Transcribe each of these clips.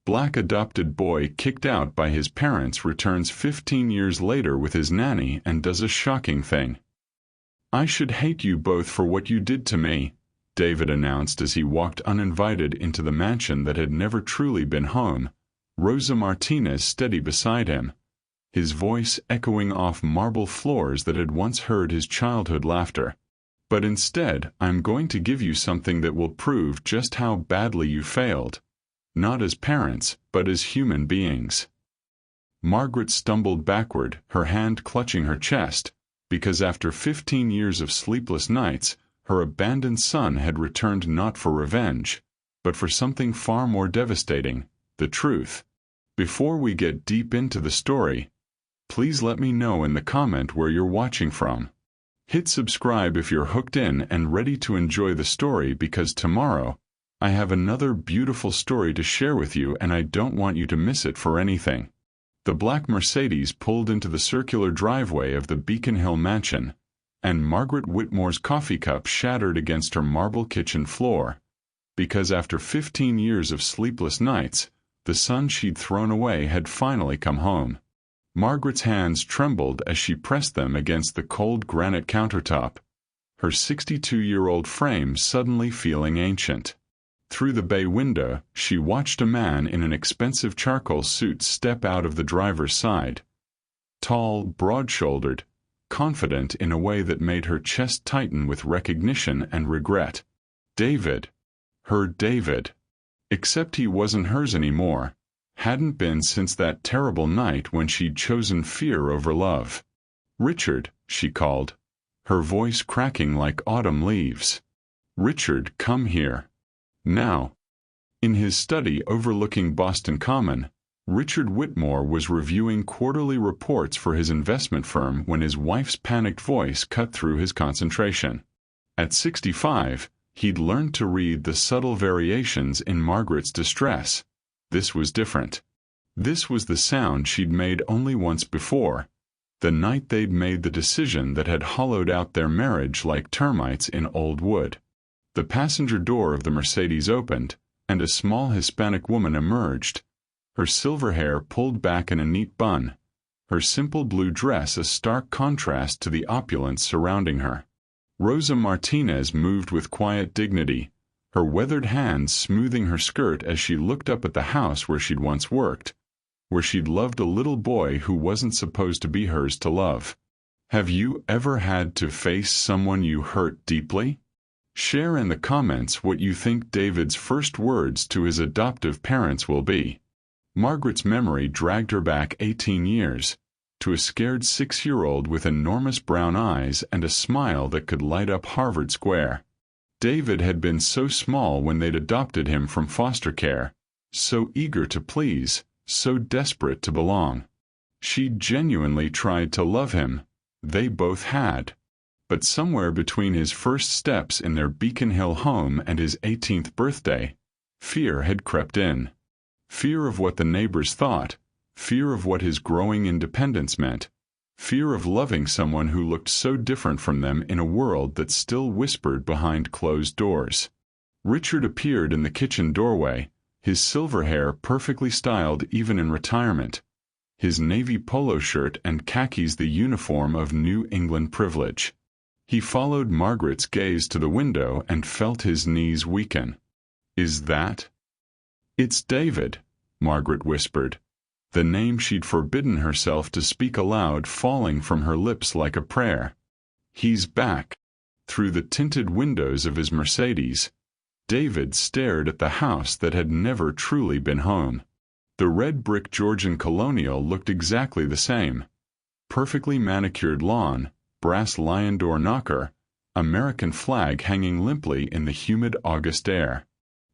Black adopted boy kicked out by his parents returns 15 years later with his nanny and does a shocking thing. "I should hate you both for what you did to me," David announced as he walked uninvited into the mansion that had never truly been home, Rosa Martinez steady beside him, his voice echoing off marble floors that had once heard his childhood laughter. "But instead, I'm going to give you something that will prove just how badly you failed. Not as parents, but as human beings." Margaret stumbled backward, her hand clutching her chest, because after 15 years of sleepless nights, her abandoned son had returned not for revenge, but for something far more devastating, the truth. Before we get deep into the story, please let me know in the comment where you're watching from. Hit subscribe if you're hooked in and ready to enjoy the story, because tomorrow, I have another beautiful story to share with you and I don't want you to miss it for anything. The black Mercedes pulled into the circular driveway of the Beacon Hill mansion, and Margaret Whitmore's coffee cup shattered against her marble kitchen floor, because after 15 years of sleepless nights, the son she'd thrown away had finally come home. Margaret's hands trembled as she pressed them against the cold granite countertop, her 62-year-old frame suddenly feeling ancient. Through the bay window, she watched a man in an expensive charcoal suit step out of the driver's side. Tall, broad-shouldered, confident in a way that made her chest tighten with recognition and regret. David. Her David. Except he wasn't hers anymore. Hadn't been since that terrible night when she'd chosen fear over love. "Richard," she called, her voice cracking like autumn leaves. "Richard, come here. Now." In his study overlooking Boston Common, Richard Whitmore was reviewing quarterly reports for his investment firm when his wife's panicked voice cut through his concentration. At 65, he'd learned to read the subtle variations in Margaret's distress. This was different. This was the sound she'd made only once before, the night they'd made the decision that had hollowed out their marriage like termites in old wood. The passenger door of the Mercedes opened, and a small Hispanic woman emerged, her silver hair pulled back in a neat bun, her simple blue dress a stark contrast to the opulence surrounding her. Rosa Martinez moved with quiet dignity, her weathered hands smoothing her skirt as she looked up at the house where she'd once worked, where she'd loved a little boy who wasn't supposed to be hers to love. Have you ever had to face someone you hurt deeply? Share in the comments what you think David's first words to his adoptive parents will be. Margaret's memory dragged her back 18 years, to a scared 6-year-old with enormous brown eyes and a smile that could light up Harvard Square. David had been so small when they'd adopted him from foster care, so eager to please, so desperate to belong. She'd genuinely tried to love him. They both had. But somewhere between his first steps in their Beacon Hill home and his 18th birthday, fear had crept in. Fear of what the neighbors thought, fear of what his growing independence meant, fear of loving someone who looked so different from them in a world that still whispered behind closed doors. Richard appeared in the kitchen doorway, his silver hair perfectly styled even in retirement, his navy polo shirt and khakis the uniform of New England privilege. He followed Margaret's gaze to the window and felt his knees weaken. "Is that?" "It's David," Margaret whispered, the name she'd forbidden herself to speak aloud falling from her lips like a prayer. "He's back." Through the tinted windows of his Mercedes, David stared at the house that had never truly been home. The red brick Georgian colonial looked exactly the same. Perfectly manicured lawn, brass lion door knocker, American flag hanging limply in the humid August air.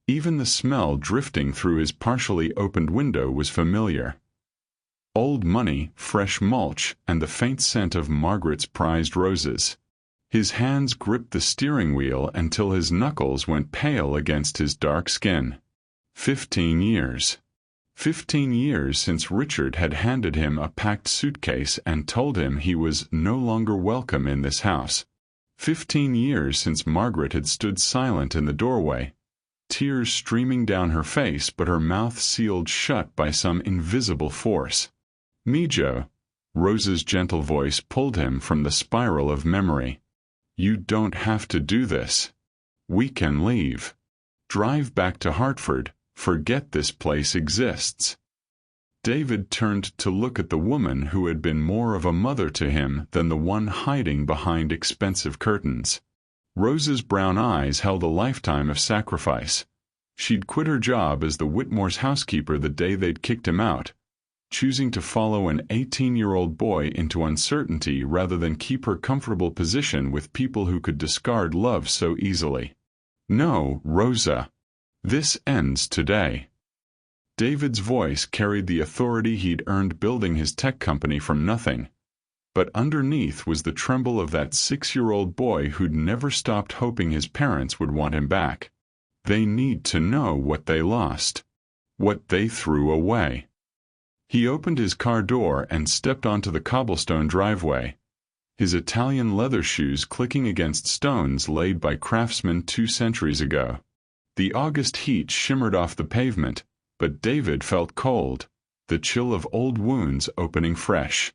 Even the smell drifting through his partially opened window was familiar. Old money, fresh mulch, and the faint scent of Margaret's prized roses. His hands gripped the steering wheel until his knuckles went pale against his dark skin. 15 years. 15 years since Richard had handed him a packed suitcase and told him he was no longer welcome in this house. 15 years since Margaret had stood silent in the doorway, tears streaming down her face but her mouth sealed shut by some invisible force. "Mijo," Rose's gentle voice pulled him from the spiral of memory. "You don't have to do this. We can leave. Drive back to Hartford. Forget this place exists." David turned to look at the woman who had been more of a mother to him than the one hiding behind expensive curtains. Rose's brown eyes held a lifetime of sacrifice. She'd quit her job as the Whitmore's housekeeper the day they'd kicked him out, choosing to follow an 18-year-old boy into uncertainty rather than keep her comfortable position with people who could discard love so easily. "No, Rosa. This ends today." David's voice carried the authority he'd earned building his tech company from nothing, but underneath was the tremble of that 6-year-old boy who'd never stopped hoping his parents would want him back. They need to know what they lost, what they threw away. He opened his car door and stepped onto the cobblestone driveway, his Italian leather shoes clicking against stones laid by craftsmen 2 centuries ago. The August heat shimmered off the pavement, but David felt cold, the chill of old wounds opening fresh.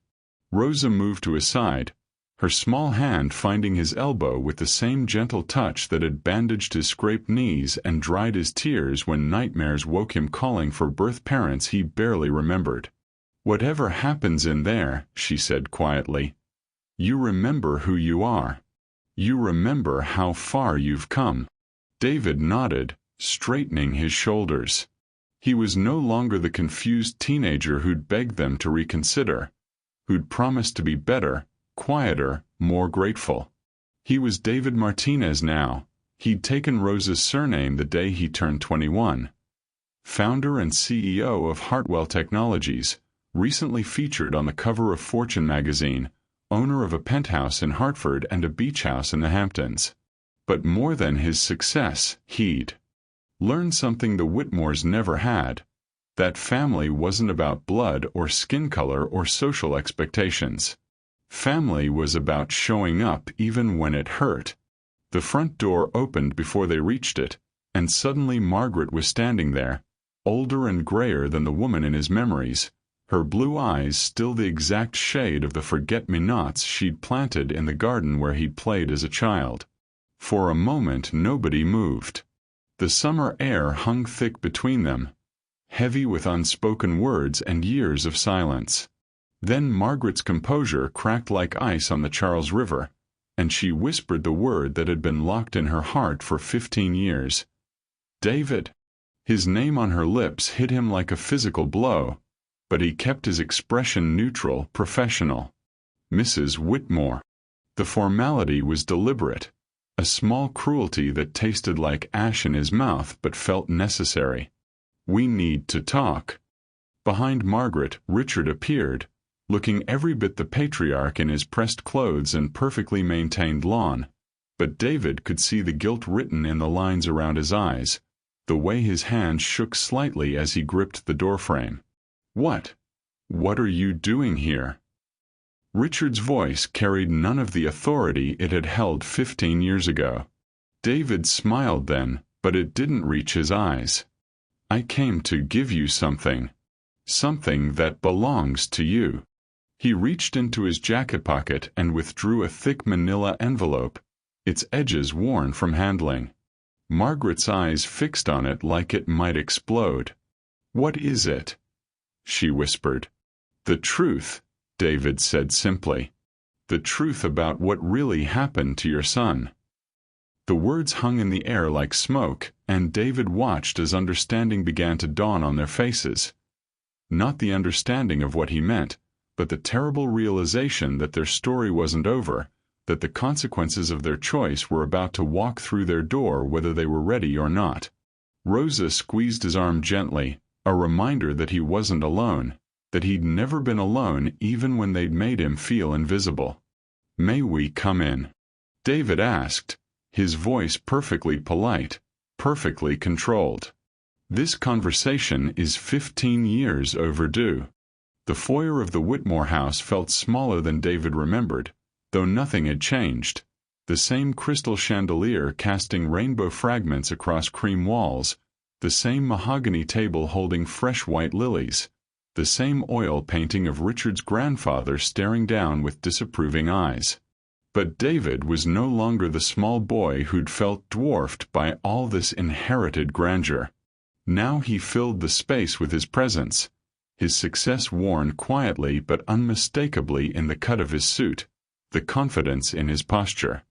Rosa moved to his side, her small hand finding his elbow with the same gentle touch that had bandaged his scraped knees and dried his tears when nightmares woke him calling for birth parents he barely remembered. "Whatever happens in there," she said quietly, "you remember who you are. You remember how far you've come." David nodded, straightening his shoulders. He was no longer the confused teenager who'd begged them to reconsider, who'd promised to be better, quieter, more grateful. He was David Martinez now. He'd taken Rose's surname the day he turned 21. Founder and CEO of Hartwell Technologies, recently featured on the cover of Fortune magazine, owner of a penthouse in Hartford and a beach house in the Hamptons. But more than his success, he'd learned something the Whitmores never had. That family wasn't about blood or skin color or social expectations. Family was about showing up even when it hurt. The front door opened before they reached it, and suddenly Margaret was standing there, older and grayer than the woman in his memories, her blue eyes still the exact shade of the forget-me-nots she'd planted in the garden where he'd played as a child. For a moment nobody moved. The summer air hung thick between them, heavy with unspoken words and years of silence. Then Margaret's composure cracked like ice on the Charles River, and she whispered the word that had been locked in her heart for 15 years. "David." His name on her lips hit him like a physical blow, but he kept his expression neutral, professional. "Mrs. Whitmore." The formality was deliberate, a small cruelty that tasted like ash in his mouth but felt necessary. "We need to talk." Behind Margaret, Richard appeared, looking every bit the patriarch in his pressed clothes and perfectly maintained lawn, but David could see the guilt written in the lines around his eyes, the way his hand shook slightly as he gripped the doorframe. What are you doing here?" Richard's voice carried none of the authority it had held 15 years ago. David smiled then, but it didn't reach his eyes. "I came to give you something. Something that belongs to you." He reached into his jacket pocket and withdrew a thick manila envelope, its edges worn from handling. Margaret's eyes fixed on it like it might explode. "What is it?" she whispered. "The truth," David said simply. "The truth about what really happened to your son." The words hung in the air like smoke, and David watched as understanding began to dawn on their faces. Not the understanding of what he meant, but the terrible realization that their story wasn't over, that the consequences of their choice were about to walk through their door whether they were ready or not. Rosa squeezed his arm gently, a reminder that he wasn't alone, that he'd never been alone even when they'd made him feel invisible. "May we come in?" David asked, his voice perfectly polite, perfectly controlled. "This conversation is 15 years overdue." The foyer of the Whitmore house felt smaller than David remembered, though nothing had changed. The same crystal chandelier casting rainbow fragments across cream walls, the same mahogany table holding fresh white lilies, the same oil painting of Richard's grandfather staring down with disapproving eyes. But David was no longer the small boy who'd felt dwarfed by all this inherited grandeur. Now he filled the space with his presence, his success worn quietly but unmistakably in the cut of his suit, the confidence in his posture.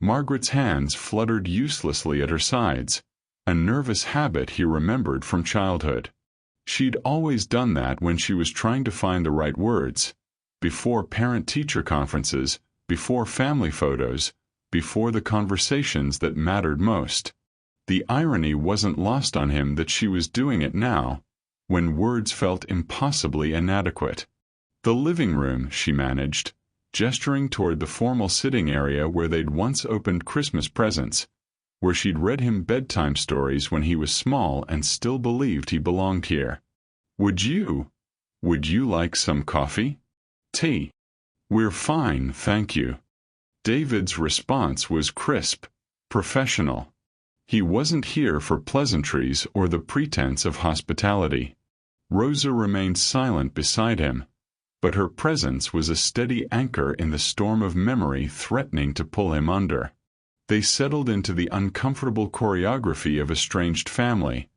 Margaret's hands fluttered uselessly at her sides, a nervous habit he remembered from childhood. She'd always done that when she was trying to find the right words, before parent-teacher conferences, before family photos, before the conversations that mattered most. The irony wasn't lost on him that she was doing it now, when words felt impossibly inadequate. The living room, she managed, gesturing toward the formal sitting area where they'd once opened Christmas presents, where she'd read him bedtime stories when he was small and still believed he belonged here. Would you like some coffee? Tea? We're fine, thank you. David's response was crisp, professional. He wasn't here for pleasantries or the pretense of hospitality. Rosa remained silent beside him, but her presence was a steady anchor in the storm of memory threatening to pull him under. They settled into the uncomfortable choreography of estranged family.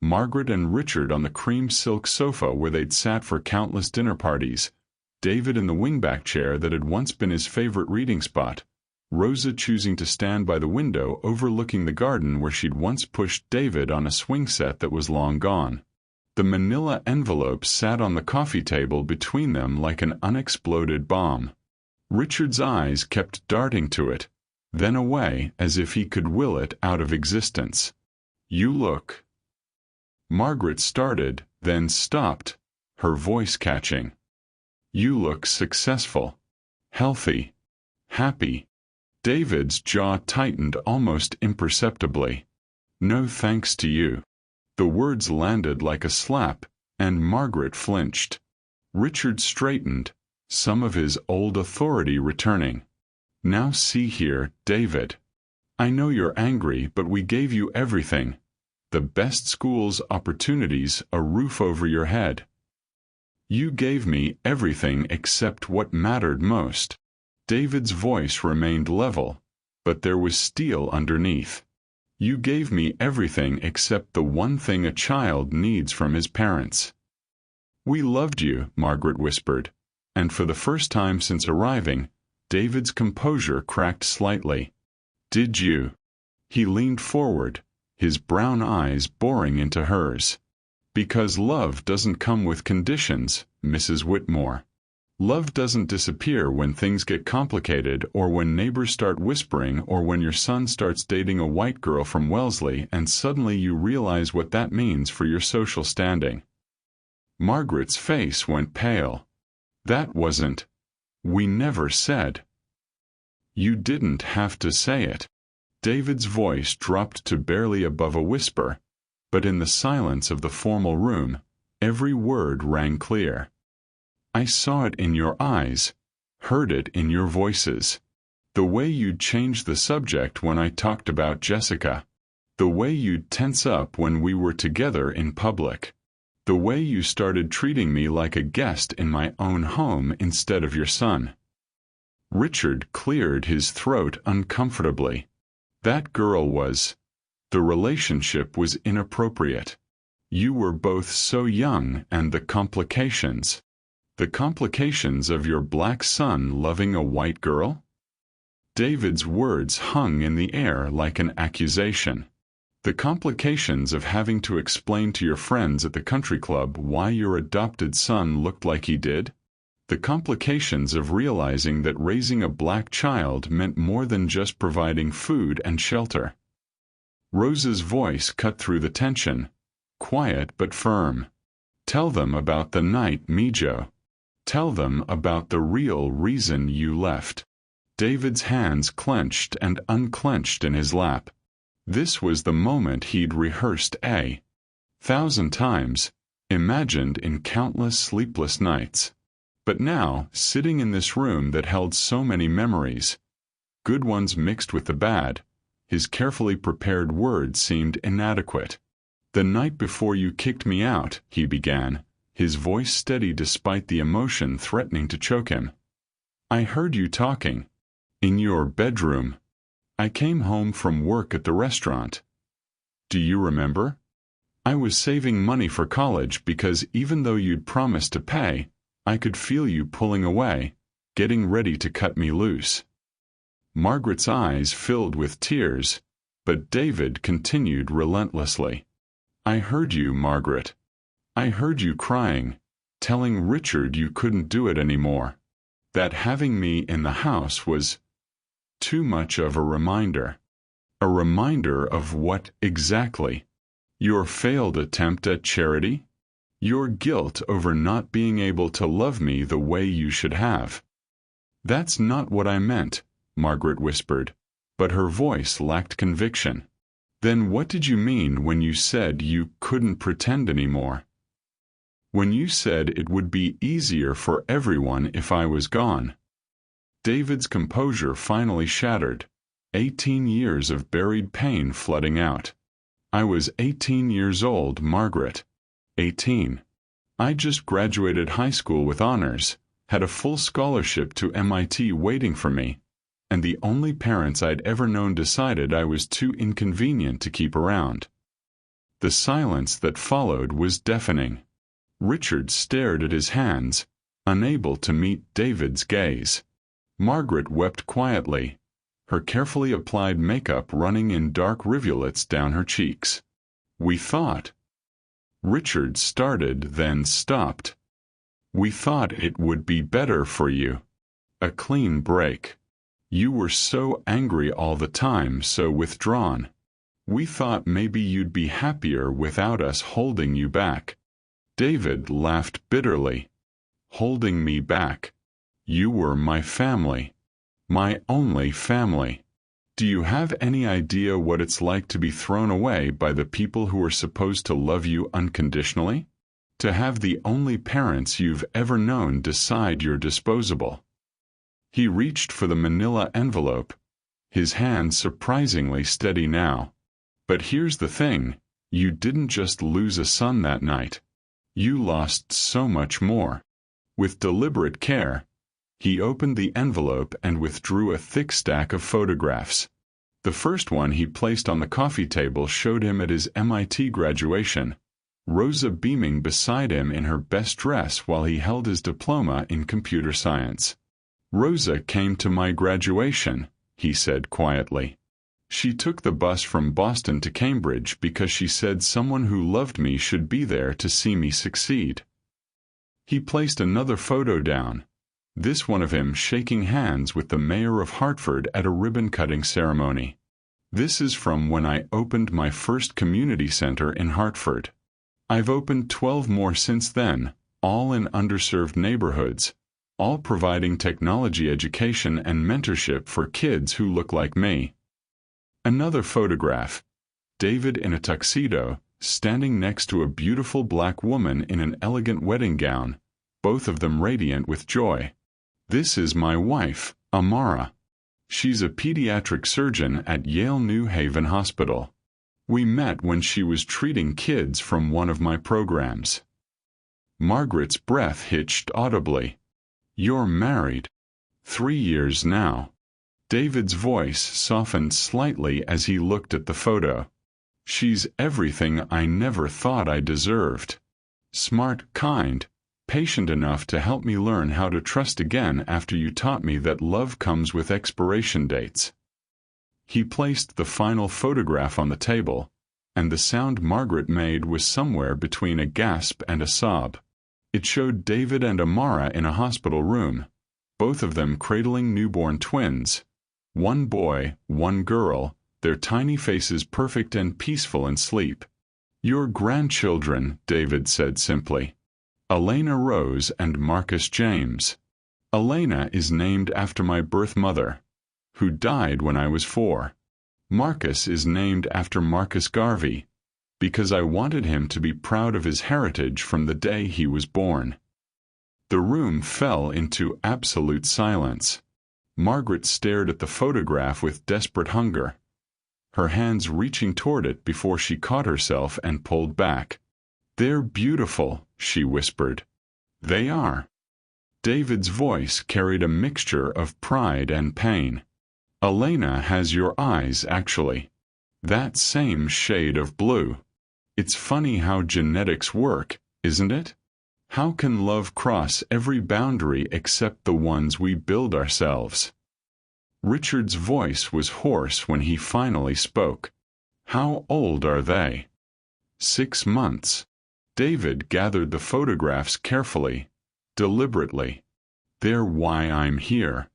Margaret and Richard on the cream silk sofa where they'd sat for countless dinner parties, David in the wingback chair that had once been his favorite reading spot, Rosa choosing to stand by the window overlooking the garden where she'd once pushed David on a swing set that was long gone. The manila envelope sat on the coffee table between them like an unexploded bomb. Richard's eyes kept darting to it, then away as if he could will it out of existence. You look. Margaret started, then stopped, her voice catching. You look successful, healthy, happy. David's jaw tightened almost imperceptibly. No thanks to you. The words landed like a slap, and Margaret flinched. Richard straightened, some of his old authority returning. Now see here, David. I know you're angry, but we gave you everything. The best schools, opportunities, a roof over your head. You gave me everything except what mattered most. David's voice remained level, but there was steel underneath. You gave me everything except the one thing a child needs from his parents. We loved you, Margaret whispered, and for the first time since arriving, David's composure cracked slightly. Did you? He leaned forward, his brown eyes boring into hers. Because love doesn't come with conditions, Mrs. Whitmore. Love doesn't disappear when things get complicated or when neighbors start whispering or when your son starts dating a white girl from Wellesley and suddenly you realize what that means for your social standing. Margaret's face went pale. That wasn't. We never said. You didn't have to say it. David's voice dropped to barely above a whisper, but in the silence of the formal room, every word rang clear. I saw it in your eyes, heard it in your voices. The way you'd change the subject when I talked about Jessica. The way you'd tense up when we were together in public. The way you started treating me like a guest in my own home instead of your son. Richard cleared his throat uncomfortably. That girl was. The relationship was inappropriate. You were both so young and the complications. The complications of your black son loving a white girl? David's words hung in the air like an accusation. The complications of having to explain to your friends at the country club why your adopted son looked like he did? The complications of realizing that raising a black child meant more than just providing food and shelter. Rosa's voice cut through the tension, quiet but firm. Tell them about the night, Mijo. Tell them about the real reason you left. David's hands clenched and unclenched in his lap. This was the moment he'd rehearsed 1,000 times, imagined in countless sleepless nights. But now, sitting in this room that held so many memories, good ones mixed with the bad. His carefully prepared words seemed inadequate. "The night before you kicked me out," he began, his voice steady despite the emotion threatening to choke him. "I heard you talking. In your bedroom. I came home from work at the restaurant. Do you remember? I was saving money for college because even though you'd promised to pay, I could feel you pulling away, getting ready to cut me loose." Margaret's eyes filled with tears, but David continued relentlessly. "I heard you, Margaret. I heard you crying, telling Richard you couldn't do it anymore. That having me in the house was too much of a reminder." "A reminder of what exactly? Your failed attempt at charity? Your guilt over not being able to love me the way you should have?" "That's not what I meant," Margaret whispered, but her voice lacked conviction. "Then what did you mean when you said you couldn't pretend anymore? When you said it would be easier for everyone if I was gone?" David's composure finally shattered, 18 years of buried pain flooding out. "I was 18 years old, Margaret. 18. I just graduated high school with honors, had a full scholarship to MIT waiting for me, and the only parents I'd ever known decided I was too inconvenient to keep around." The silence that followed was deafening. Richard stared at his hands, unable to meet David's gaze. Margaret wept quietly, her carefully applied makeup running in dark rivulets down her cheeks. "We thought—" Richard started, then stopped. "We thought it would be better for you. A clean break. You were so angry all the time, so withdrawn. We thought maybe you'd be happier without us holding you back." David laughed bitterly. "Holding me back? You were my family. My only family. Do you have any idea what it's like to be thrown away by the people who are supposed to love you unconditionally? To have the only parents you've ever known decide you're disposable?" He reached for the manila envelope, his hand surprisingly steady now. "But here's the thing, you didn't just lose a son that night. You lost so much more." With deliberate care, he opened the envelope and withdrew a thick stack of photographs. The first one he placed on the coffee table showed him at his MIT graduation, Rosa beaming beside him in her best dress while he held his diploma in computer science. "Rosa came to my graduation," he said quietly. "She took the bus from Boston to Cambridge because she said someone who loved me should be there to see me succeed." He placed another photo down, this one of him shaking hands with the mayor of Hartford at a ribbon-cutting ceremony. "This is from when I opened my first community center in Hartford. I've opened 12 more since then, all in underserved neighborhoods, all providing technology education and mentorship for kids who look like me." Another photograph, David in a tuxedo, standing next to a beautiful black woman in an elegant wedding gown, both of them radiant with joy. "This is my wife, Amara. She's a pediatric surgeon at Yale New Haven Hospital. We met when she was treating kids from one of my programs." Margaret's breath hitched audibly. "You're married. 3 years now." David's voice softened slightly as he looked at the photo. "She's everything I never thought I deserved. Smart, kind, patient enough to help me learn how to trust again after you taught me that love comes with expiration dates." He placed the final photograph on the table, and the sound Margaret made was somewhere between a gasp and a sob. It showed David and Amara in a hospital room, both of them cradling newborn twins. One boy, one girl, their tiny faces perfect and peaceful in sleep. "Your grandchildren," David said simply. "Elena Rose and Marcus James. Elena is named after my birth mother, who died when I was 4. Marcus is named after Marcus Garvey, because I wanted him to be proud of his heritage from the day he was born." The room fell into absolute silence. Margaret stared at the photograph with desperate hunger, her hands reaching toward it before she caught herself and pulled back. "They're beautiful," she whispered. "They are." David's voice carried a mixture of pride and pain. "Elena has your eyes, actually. That same shade of blue. It's funny how genetics work, isn't it? How can love cross every boundary except the ones we build ourselves?" Richard's voice was hoarse when he finally spoke. "How old are they?" 6 months. David gathered the photographs carefully, deliberately. "They're why I'm here.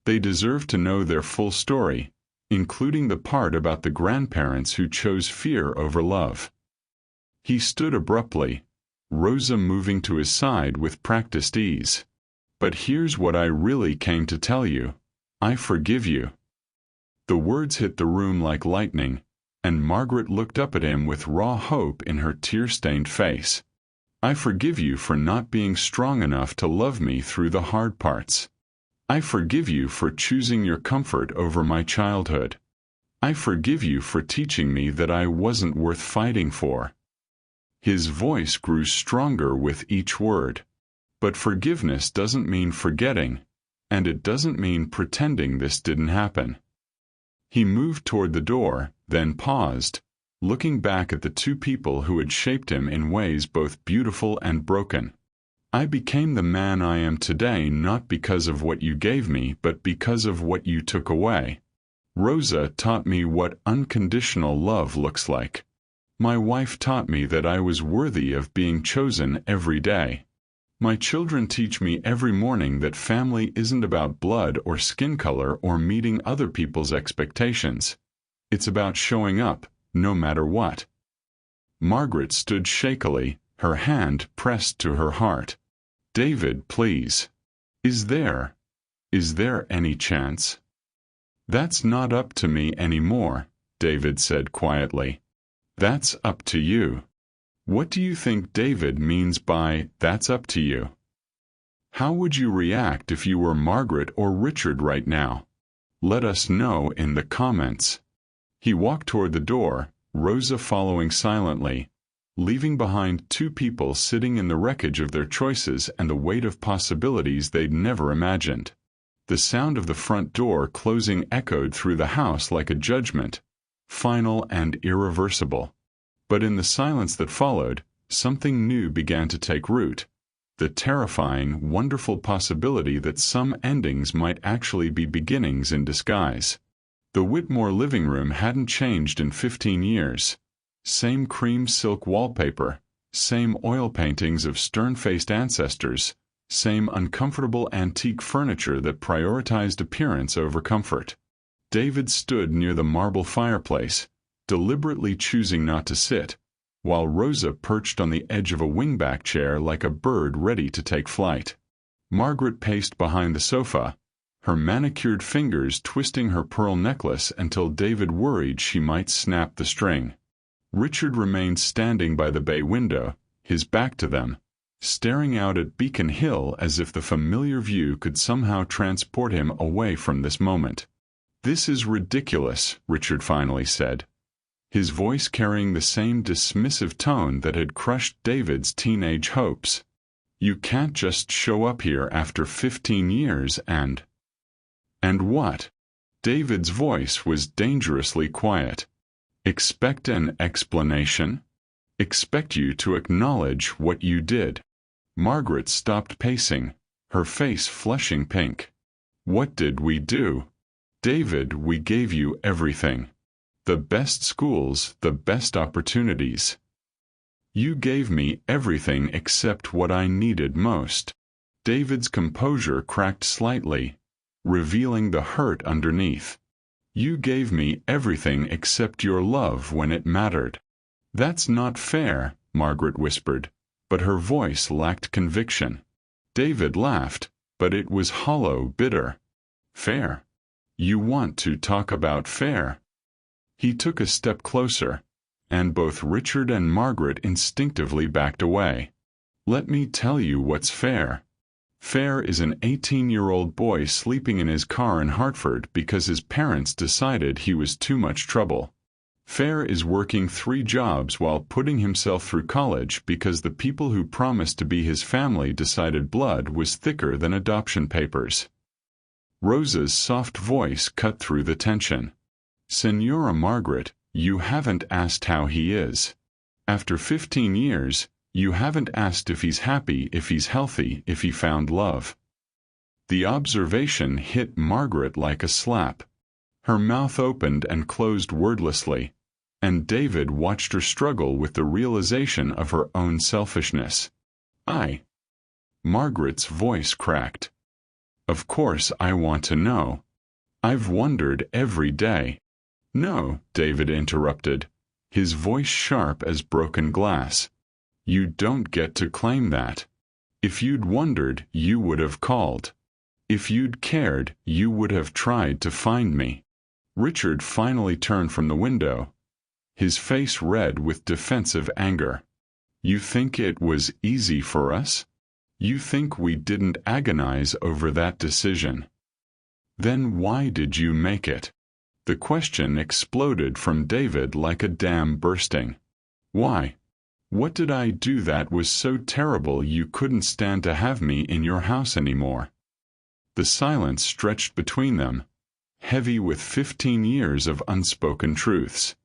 They deserve to know their full story, including the part about the grandparents who chose fear over love." He stood abruptly, Rosa moving to his side with practiced ease. "But here's what I really came to tell you. I forgive you." The words hit the room like lightning, and Margaret looked up at him with raw hope in her tear-stained face. "I forgive you for not being strong enough to love me through the hard parts. I forgive you for choosing your comfort over my childhood. I forgive you for teaching me that I wasn't worth fighting for." His voice grew stronger with each word. But forgiveness doesn't mean forgetting, and it doesn't mean pretending this didn't happen. He moved toward the door, then paused, looking back at the two people who had shaped him in ways both beautiful and broken. "I became the man I am today not because of what you gave me, but because of what you took away. Rosa taught me what unconditional love looks like. My wife taught me that I was worthy of being chosen every day. My children teach me every morning that family isn't about blood or skin color or meeting other people's expectations. It's about showing up, no matter what." Margaret stood shakily, her hand pressed to her heart. "David, please. Is there any chance?" "That's not up to me anymore," David said quietly. "That's up to you." What do you think David means by "that's up to you"? How would you react if you were Margaret or Richard right now? Let us know in the comments. He walked toward the door, Rosa following silently, leaving behind two people sitting in the wreckage of their choices and the weight of possibilities they'd never imagined. The sound of the front door closing echoed through the house like a judgment, final and irreversible. But in the silence that followed, something new began to take root, the terrifying, wonderful possibility that some endings might actually be beginnings in disguise. The Whitmore living room hadn't changed in 15 years. Same cream silk wallpaper, same oil paintings of stern-faced ancestors, same uncomfortable antique furniture that prioritized appearance over comfort. David stood near the marble fireplace, deliberately choosing not to sit, while Rosa perched on the edge of a wingback chair like a bird ready to take flight. Margaret paced behind the sofa, her manicured fingers twisting her pearl necklace until David worried she might snap the string. Richard remained standing by the bay window, his back to them, staring out at Beacon Hill as if the familiar view could somehow transport him away from this moment. "This is ridiculous," Richard finally said, his voice carrying the same dismissive tone that had crushed David's teenage hopes. "You can't just show up here after 15 years and—" "And what?" David's voice was dangerously quiet. "Expect an explanation? Expect you to acknowledge what you did." Margaret stopped pacing, her face flushing pink. "What did we do?" "David, we gave you everything. The best schools, the best opportunities. You gave me everything except what I needed most." David's composure cracked slightly, revealing the hurt underneath. "You gave me everything except your love when it mattered." "That's not fair," Margaret whispered, but her voice lacked conviction. David laughed, but it was hollow, bitter. "Fair? You want to talk about fair?" He took a step closer, and both Richard and Margaret instinctively backed away. "Let me tell you what's fair. Fair is an 18-year-old boy sleeping in his car in Hartford because his parents decided he was too much trouble. Fair is working 3 jobs while putting himself through college because the people who promised to be his family decided blood was thicker than adoption papers. Rosa's soft voice cut through the tension. Senora Margaret, you haven't asked how he is. After 15 years, you haven't asked if he's happy, if he's healthy, if he found love. The observation hit Margaret like a slap. Her mouth opened and closed wordlessly, and David watched her struggle with the realization of her own selfishness. Margaret's voice cracked. Of course I want to know. I've wondered every day. No, David interrupted, his voice sharp as broken glass. You don't get to claim that. If you'd wondered, you would have called. If you'd cared, you would have tried to find me. Richard finally turned from the window, his face red with defensive anger. You think it was easy for us? You think we didn't agonize over that decision? Then why did you make it? The question exploded from David like a dam bursting. Why? What did I do that was so terrible you couldn't stand to have me in your house anymore? The silence stretched between them, heavy with 15 years of unspoken truths.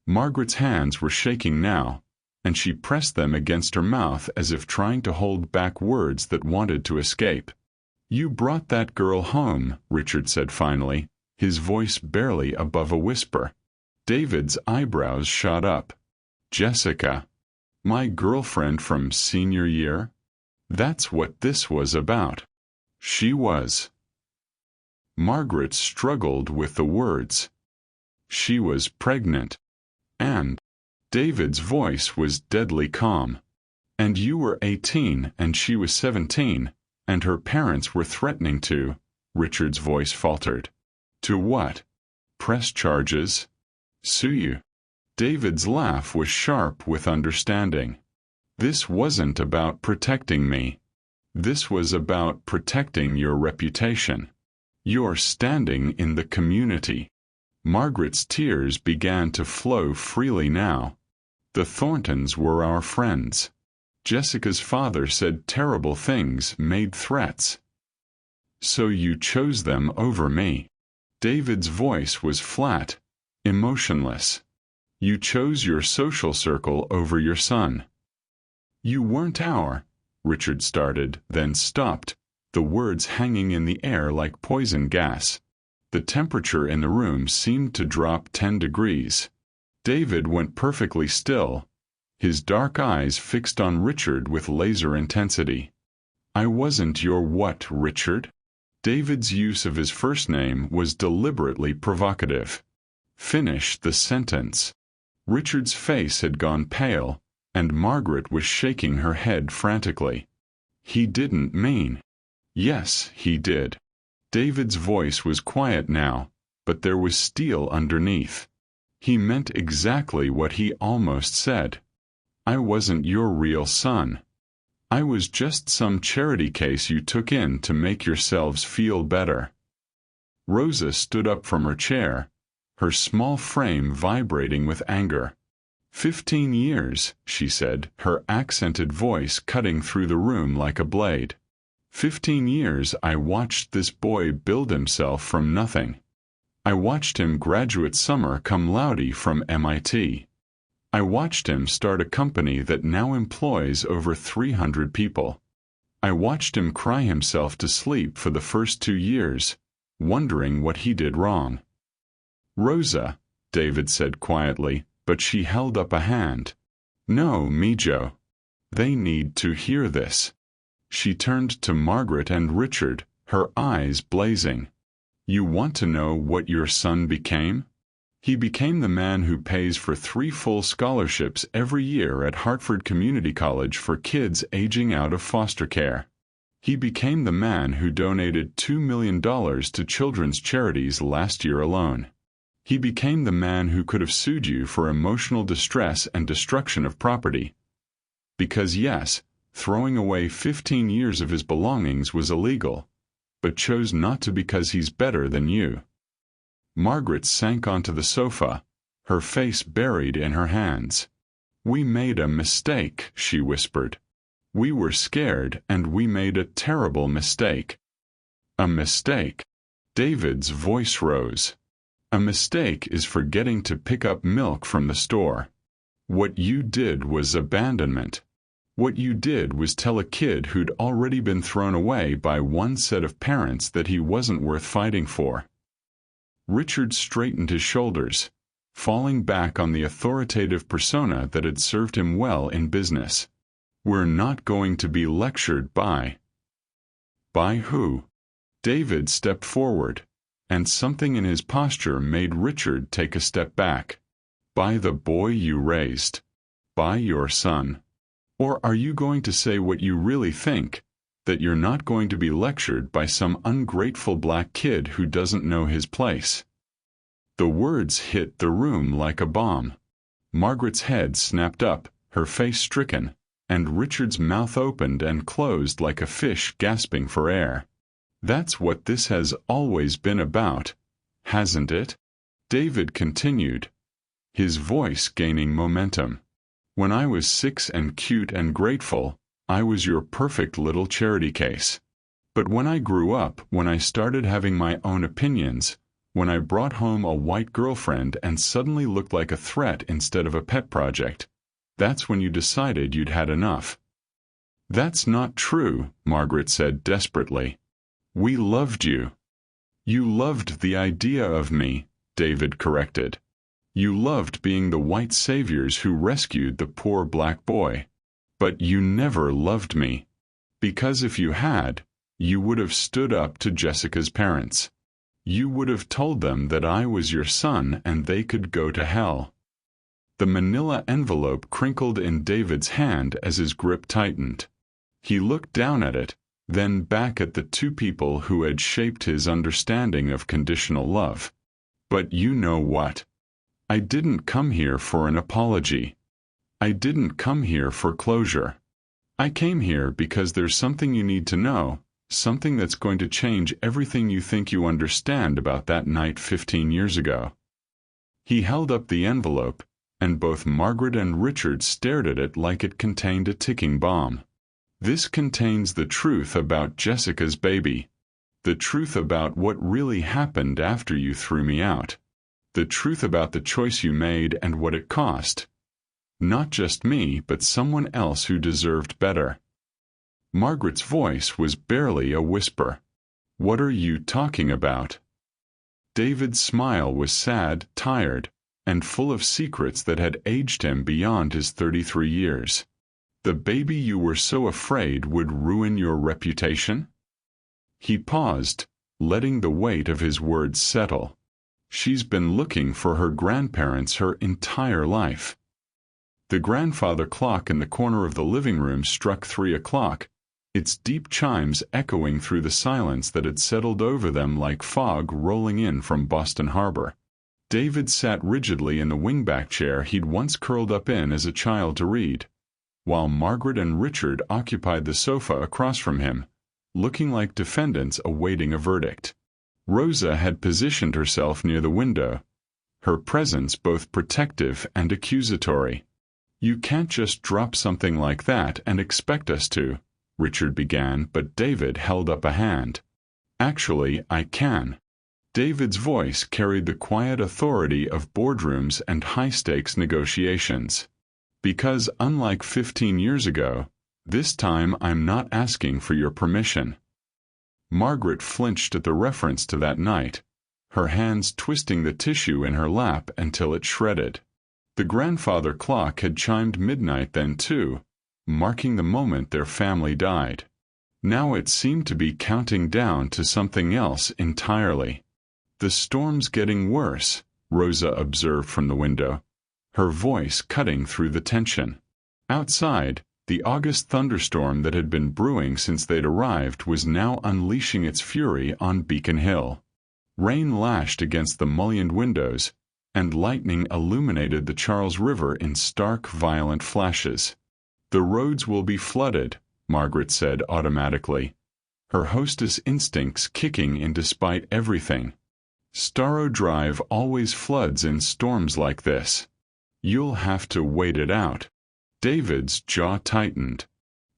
Margaret's hands were shaking now, and she pressed them against her mouth as if trying to hold back words that wanted to escape. You brought that girl home, Richard said finally, his voice barely above a whisper. David's eyebrows shot up. Jessica. My girlfriend from senior year? That's what this was about. She was. Margaret struggled with the words. She was pregnant. And David's voice was deadly calm. And you were 18 and she was 17, and her parents were threatening to, Richard's voice faltered. To what? Press charges? Sue you? David's laugh was sharp with understanding. This wasn't about protecting me. This was about protecting your reputation. Your standing in the community. Margaret's tears began to flow freely now. The Thorntons were our friends. Jessica's father said terrible things, made threats. So you chose them over me. David's voice was flat, emotionless. You chose your social circle over your son. You weren't Richard started, then stopped, the words hanging in the air like poison gas. The temperature in the room seemed to drop 10 degrees. David went perfectly still, his dark eyes fixed on Richard with laser intensity. I wasn't your what, Richard? David's use of his first name was deliberately provocative. Finish the sentence. Richard's face had gone pale, and Margaret was shaking her head frantically. He didn't mean. Yes, he did. David's voice was quiet now, but there was steel underneath. He meant exactly what he almost said. I wasn't your real son. I was just some charity case you took in to make yourselves feel better. Rosa stood up from her chair, her small frame vibrating with anger. 15 years, she said, her accented voice cutting through the room like a blade. 15 years I watched this boy build himself from nothing. I watched him graduate summa cum laude from MIT. I watched him start a company that now employs over 300 people. I watched him cry himself to sleep for the first 2 years, wondering what he did wrong. Rosa, David said quietly, but she held up a hand. No, Mijo. They need to hear this. She turned to Margaret and Richard, her eyes blazing. You want to know what your son became? He became the man who pays for 3 full scholarships every year at Hartford Community College for kids aging out of foster care. He became the man who donated $2 million to children's charities last year alone. He became the man who could have sued you for emotional distress and destruction of property. Because yes, Throwing away 15 years of his belongings was illegal, but chose not to because he's better than you. Margaret sank onto the sofa, her face buried in her hands. We made a mistake, she whispered. We were scared and we made a terrible mistake. A mistake? David's voice rose. A mistake is forgetting to pick up milk from the store. What you did was abandonment. What you did was tell a kid who'd already been thrown away by one set of parents that he wasn't worth fighting for. Richard straightened his shoulders, falling back on the authoritative persona that had served him well in business. We're not going to be lectured by. By who? David stepped forward, and something in his posture made Richard take a step back. By the boy you raised. By your son. Or are you going to say what you really think, that you're not going to be lectured by some ungrateful black kid who doesn't know his place? The words hit the room like a bomb. Margaret's head snapped up, her face stricken, and Richard's mouth opened and closed like a fish gasping for air. That's what this has always been about, hasn't it? David continued, his voice gaining momentum. When I was 6 and cute and grateful, I was your perfect little charity case. But when I grew up, when I started having my own opinions, when I brought home a white girlfriend and suddenly looked like a threat instead of a pet project, that's when you decided you'd had enough. That's not true, Margaret said desperately. We loved you. You loved the idea of me, David corrected. You loved being the white saviors who rescued the poor black boy. But you never loved me. Because if you had, you would have stood up to Jessica's parents. You would have told them that I was your son and they could go to hell. The manila envelope crinkled in David's hand as his grip tightened. He looked down at it, then back at the two people who had shaped his understanding of conditional love. But you know what? I didn't come here for an apology. I didn't come here for closure. I came here because there's something you need to know, something that's going to change everything you think you understand about that night 15 years ago. He held up the envelope, and both Margaret and Richard stared at it like it contained a ticking bomb. This contains the truth about Jessica's baby. The truth about what really happened after you threw me out. The truth about the choice you made and what it cost. Not just me, but someone else who deserved better. Margaret's voice was barely a whisper. What are you talking about? David's smile was sad, tired, and full of secrets that had aged him beyond his 33 years. The baby you were so afraid would ruin your reputation? He paused, letting the weight of his words settle. She's been looking for her grandparents her entire life. The grandfather clock in the corner of the living room struck 3 o'clock, its deep chimes echoing through the silence that had settled over them like fog rolling in from Boston Harbor. David sat rigidly in the wingback chair he'd once curled up in as a child to read, while Margaret and Richard occupied the sofa across from him, looking like defendants awaiting a verdict. Rosa had positioned herself near the window, her presence both protective and accusatory. You can't just drop something like that and expect us to, Richard began, but David held up a hand. Actually, I can. David's voice carried the quiet authority of boardrooms and high-stakes negotiations. Because unlike 15 years ago, this time I'm not asking for your permission. Margaret flinched at the reference to that night, her hands twisting the tissue in her lap until it shredded. The grandfather clock had chimed midnight then too, marking the moment their family died. Now it seemed to be counting down to something else entirely. The storm's getting worse, Rosa observed from the window, her voice cutting through the tension. Outside, the August thunderstorm that had been brewing since they'd arrived was now unleashing its fury on Beacon Hill. Rain lashed against the mullioned windows, and lightning illuminated the Charles River in stark, violent flashes. The roads will be flooded, Margaret said automatically, her hostess instincts kicking in despite everything. Starrow Drive always floods in storms like this. You'll have to wait it out. David's jaw tightened.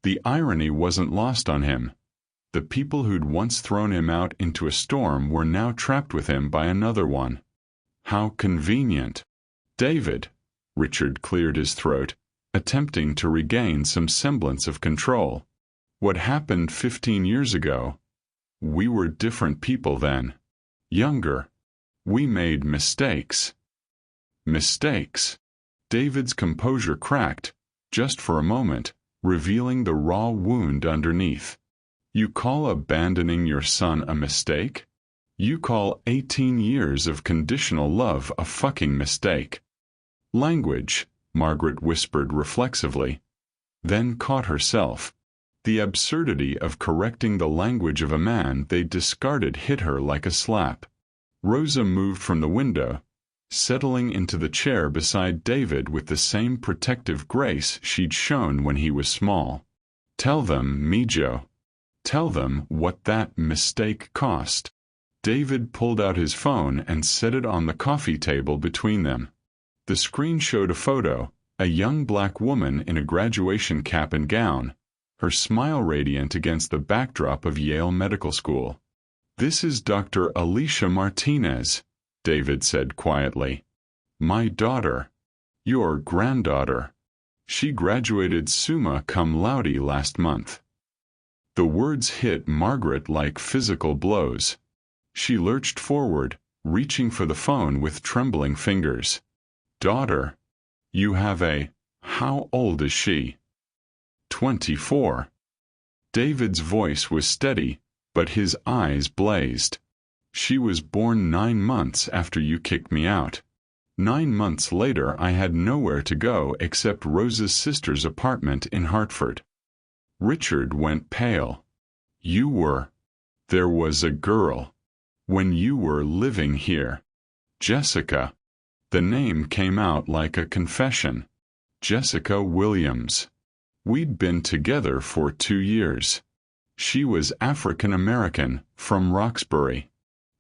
The irony wasn't lost on him. The people who'd once thrown him out into a storm were now trapped with him by another one. How convenient. David, Richard cleared his throat, attempting to regain some semblance of control. What happened 15 years ago? We were different people then. Younger. We made mistakes. Mistakes. David's composure cracked, just for a moment, revealing the raw wound underneath. You call abandoning your son a mistake? You call 18 years of conditional love a fucking mistake. Language, Margaret whispered reflexively, then caught herself. The absurdity of correcting the language of a man they discarded hit her like a slap. Rosa moved from the window, settling into the chair beside David with the same protective grace she'd shown when he was small. Tell them, Mijo. Tell them what that mistake cost. David pulled out his phone and set it on the coffee table between them. The screen showed a photo, a young black woman in a graduation cap and gown, her smile radiant against the backdrop of Yale Medical School. This is Dr. Alicia Martinez, David said quietly. My daughter. Your granddaughter. She graduated summa cum laude last month. The words hit Margaret like physical blows. She lurched forward, reaching for the phone with trembling fingers. Daughter. You have a... How old is she? 24. David's voice was steady, but his eyes blazed. She was born 9 months after you kicked me out. 9 months later I had nowhere to go except Rosa's sister's apartment in Hartford. Richard went pale. You were... There was a girl. When you were living here. Jessica. The name came out like a confession. Jessica Williams. We'd been together for 2 years. She was African American, from Roxbury.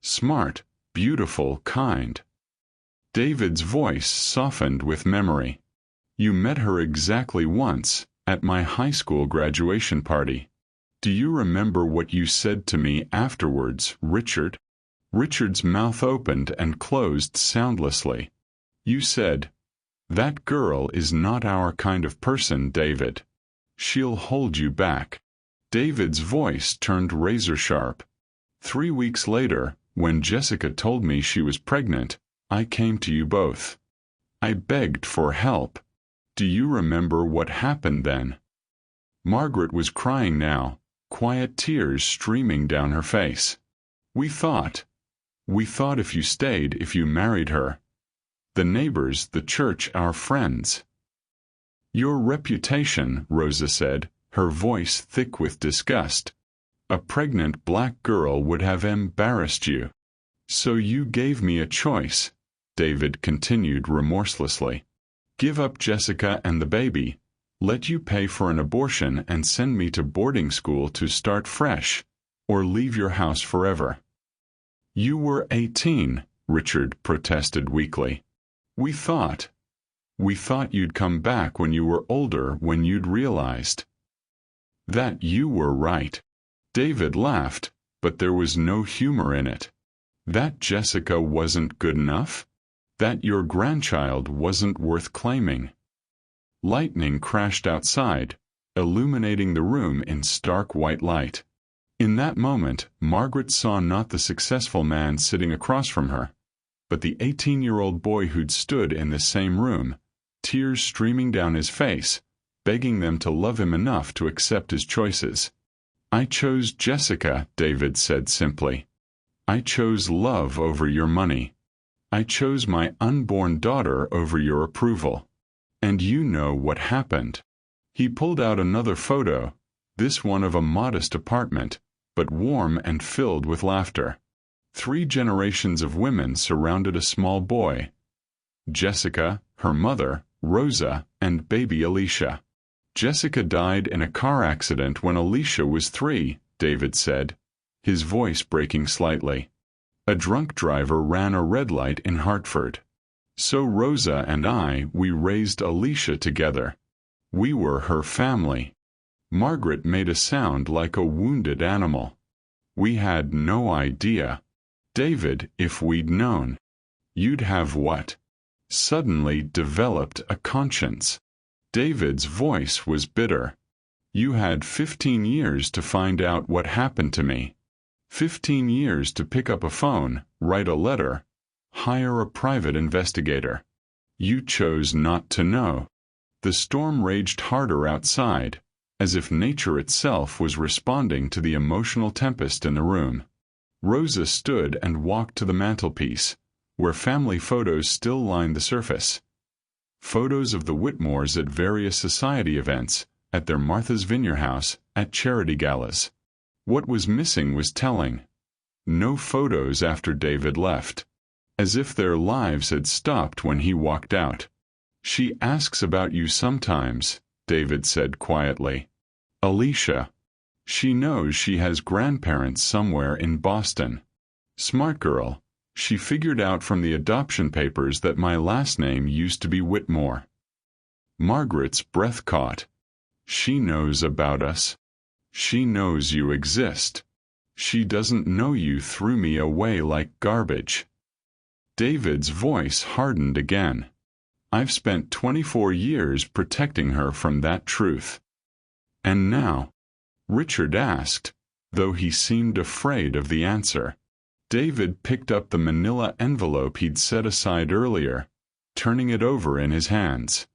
Smart, beautiful, kind. David's voice softened with memory. You met her exactly once, at my high school graduation party. Do you remember what you said to me afterwards, Richard? Richard's mouth opened and closed soundlessly. You said, that girl is not our kind of person, David. She'll hold you back. David's voice turned razor-sharp. 3 weeks later, when Jessica told me she was pregnant, I came to you both. I begged for help. Do you remember what happened then? Margaret was crying now, quiet tears streaming down her face. We thought if you stayed, if you married her. The neighbors, the church, our friends. Your reputation, Rosa said, her voice thick with disgust. A pregnant black girl would have embarrassed you. So you gave me a choice, David continued remorselessly. Give up Jessica and the baby, let you pay for an abortion and send me to boarding school to start fresh, or leave your house forever. You were 18, Richard protested weakly. We thought you'd come back when you were older, when you'd realized that you were right. David laughed, but there was no humor in it. That Jessica wasn't good enough? That your grandchild wasn't worth claiming? Lightning crashed outside, illuminating the room in stark white light. In that moment, Margaret saw not the successful man sitting across from her, but the 18-year-old boy who'd stood in the same room, tears streaming down his face, begging them to love him enough to accept his choices. I chose Jessica, David said simply. I chose love over your money. I chose my unborn daughter over your approval. And you know what happened. He pulled out another photo, this one of a modest apartment, but warm and filled with laughter. 3 generations of women surrounded a small boy. Jessica, her mother, Rosa, and baby Alicia. Jessica died in a car accident when Alicia was 3, David said, his voice breaking slightly. A drunk driver ran a red light in Hartford. So Rosa and we raised Alicia together. We were her family. Margaret made a sound like a wounded animal. We had no idea. David, if we'd known. You'd have what? Suddenly developed a conscience. David's voice was bitter. You had 15 years to find out what happened to me. 15 years to pick up a phone, write a letter, hire a private investigator. You chose not to know. The storm raged harder outside, as if nature itself was responding to the emotional tempest in the room. Rosa stood and walked to the mantelpiece, where family photos still lined the surface. Photos of the Whitmores at various society events, at their Martha's Vineyard house, at charity galas. What was missing was telling. No photos after David left. As if their lives had stopped when he walked out. She asks about you sometimes, David said quietly. Alicia. She knows she has grandparents somewhere in Boston. Smart girl. She figured out from the adoption papers that my last name used to be Whitmore. Margaret's breath caught. She knows about us. She knows you exist. She doesn't know you threw me away like garbage. David's voice hardened again. I've spent 24 years protecting her from that truth. And now? Richard asked, though he seemed afraid of the answer. David picked up the manila envelope he'd set aside earlier, turning it over in his hands.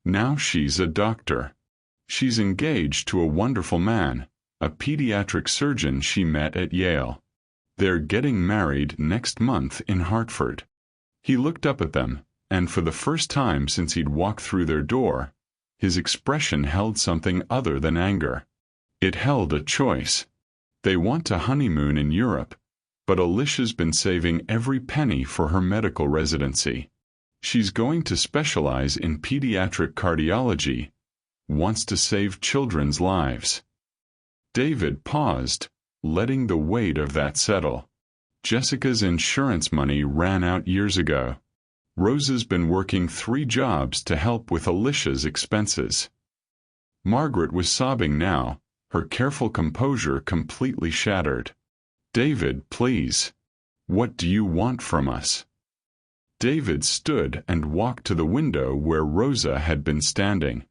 Now she's a doctor. She's engaged to a wonderful man, a pediatric surgeon she met at Yale. They're getting married next month in Hartford. He looked up at them, and for the first time since he'd walked through their door, his expression held something other than anger. It held a choice. They want to honeymoon in Europe, but Alicia's been saving every penny for her medical residency. She's going to specialize in pediatric cardiology, wants to save children's lives. David paused, letting the weight of that settle. Jessica's insurance money ran out years ago. Rosa's been working 3 jobs to help with Alicia's expenses. Margaret was sobbing now, her careful composure completely shattered. David, please. What do you want from us? David stood and walked to the window where Rosa had been standing.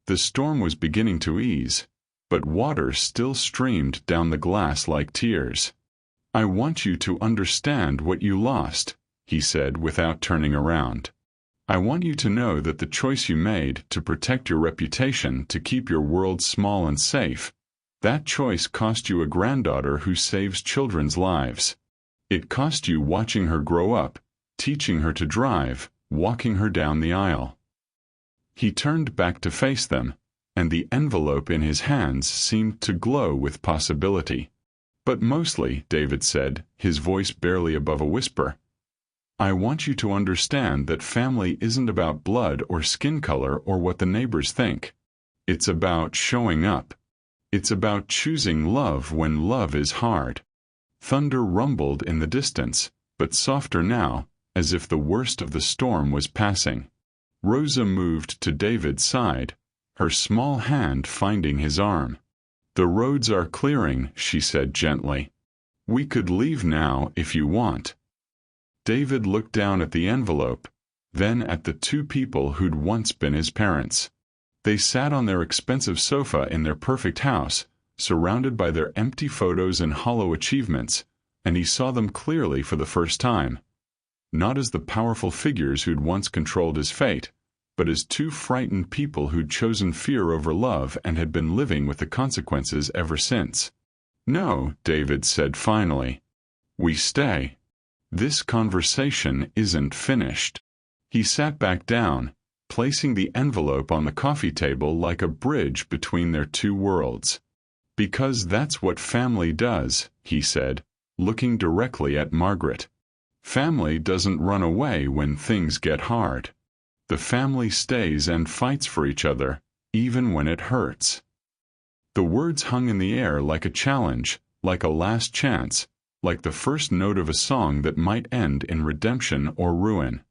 The storm was beginning to ease, but water still streamed down the glass like tears. I want you to understand what you lost, he said without turning around. I want you to know that the choice you made to protect your reputation, to keep your world small and safe, that choice cost you a granddaughter who saves children's lives. It cost you watching her grow up, teaching her to drive, walking her down the aisle. He turned back to face them, and the envelope in his hands seemed to glow with possibility. But mostly, David said, his voice barely above a whisper, I want you to understand that family isn't about blood or skin color or what the neighbors think. It's about showing up. It's about choosing love when love is hard. Thunder rumbled in the distance, but softer now, as if the worst of the storm was passing. Rosa moved to David's side, her small hand finding his arm. The roads are clearing, she said gently. We could leave now if you want. David looked down at the envelope, then at the 2 people who'd once been his parents. They sat on their expensive sofa in their perfect house, surrounded by their empty photos and hollow achievements, and he saw them clearly for the first time. Not as the powerful figures who'd once controlled his fate, but as 2 frightened people who'd chosen fear over love and had been living with the consequences ever since. No, David said finally. We stay. This conversation isn't finished. He sat back down, placing the envelope on the coffee table like a bridge between their 2 worlds. Because that's what family does, he said, looking directly at Margaret. Family doesn't run away when things get hard. The family stays and fights for each other, even when it hurts." The words hung in the air like a challenge, like a last chance, like the first note of a song that might end in redemption or ruin.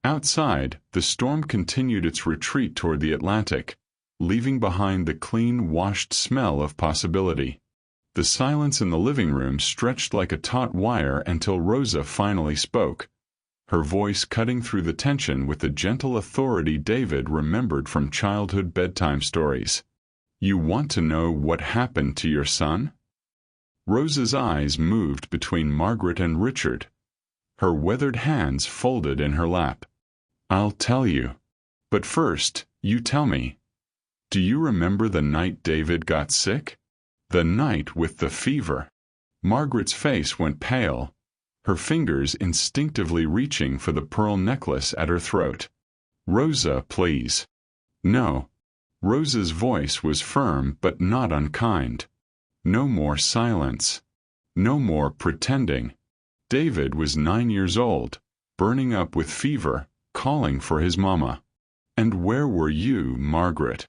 Outside, the storm continued its retreat toward the Atlantic, leaving behind the clean, washed smell of possibility. The silence in the living room stretched like a taut wire until Rosa finally spoke, her voice cutting through the tension with the gentle authority David remembered from childhood bedtime stories. "You want to know what happened to your son?" Rosa's eyes moved between Margaret and Richard. Her weathered hands folded in her lap. "I'll tell you. But first, you tell me. Do you remember the night David got sick? The night with the fever?" Margaret's face went pale, her fingers instinctively reaching for the pearl necklace at her throat. "Rosa, please." "No." Rosa's voice was firm but not unkind. "No more silence. No more pretending. David was 9 years old, burning up with fever, calling for his mama. And where were you, Margaret?"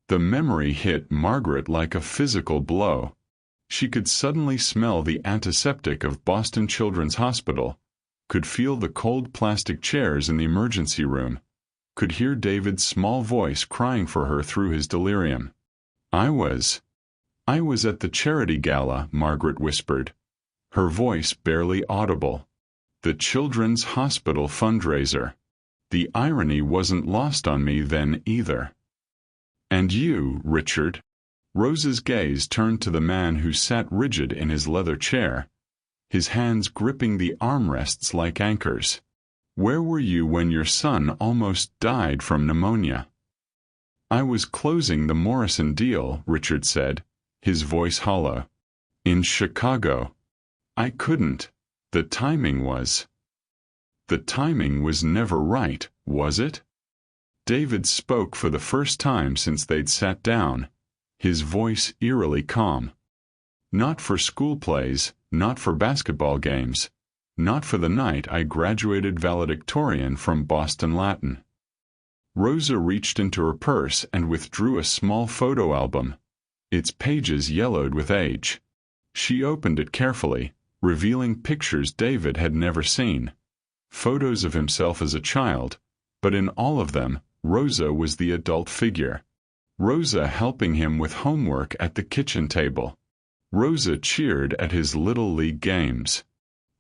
The memory hit Margaret like a physical blow. She could suddenly smell the antiseptic of Boston Children's Hospital, could feel the cold plastic chairs in the emergency room, could hear David's small voice crying for her through his delirium. I was at the charity gala," Margaret whispered, her voice barely audible. "The Children's Hospital fundraiser. The irony wasn't lost on me then either." "And you, Richard?" Rosa's gaze turned to the man who sat rigid in his leather chair, his hands gripping the armrests like anchors. "Where were you when your son almost died from pneumonia?" "I was closing the Morrison deal," Richard said, his voice hollow. "In Chicago. I couldn't. The timing was never right, was it?" David spoke for the first time since they'd sat down, his voice eerily calm. "Not for school plays, not for basketball games, not for the night I graduated valedictorian from Boston Latin." Rosa reached into her purse and withdrew a small photo album, its pages yellowed with age. She opened it carefully, revealing pictures David had never seen, photos of himself as a child, but in all of them, Rosa was the adult figure. Rosa helping him with homework at the kitchen table. Rosa cheered at his Little League games.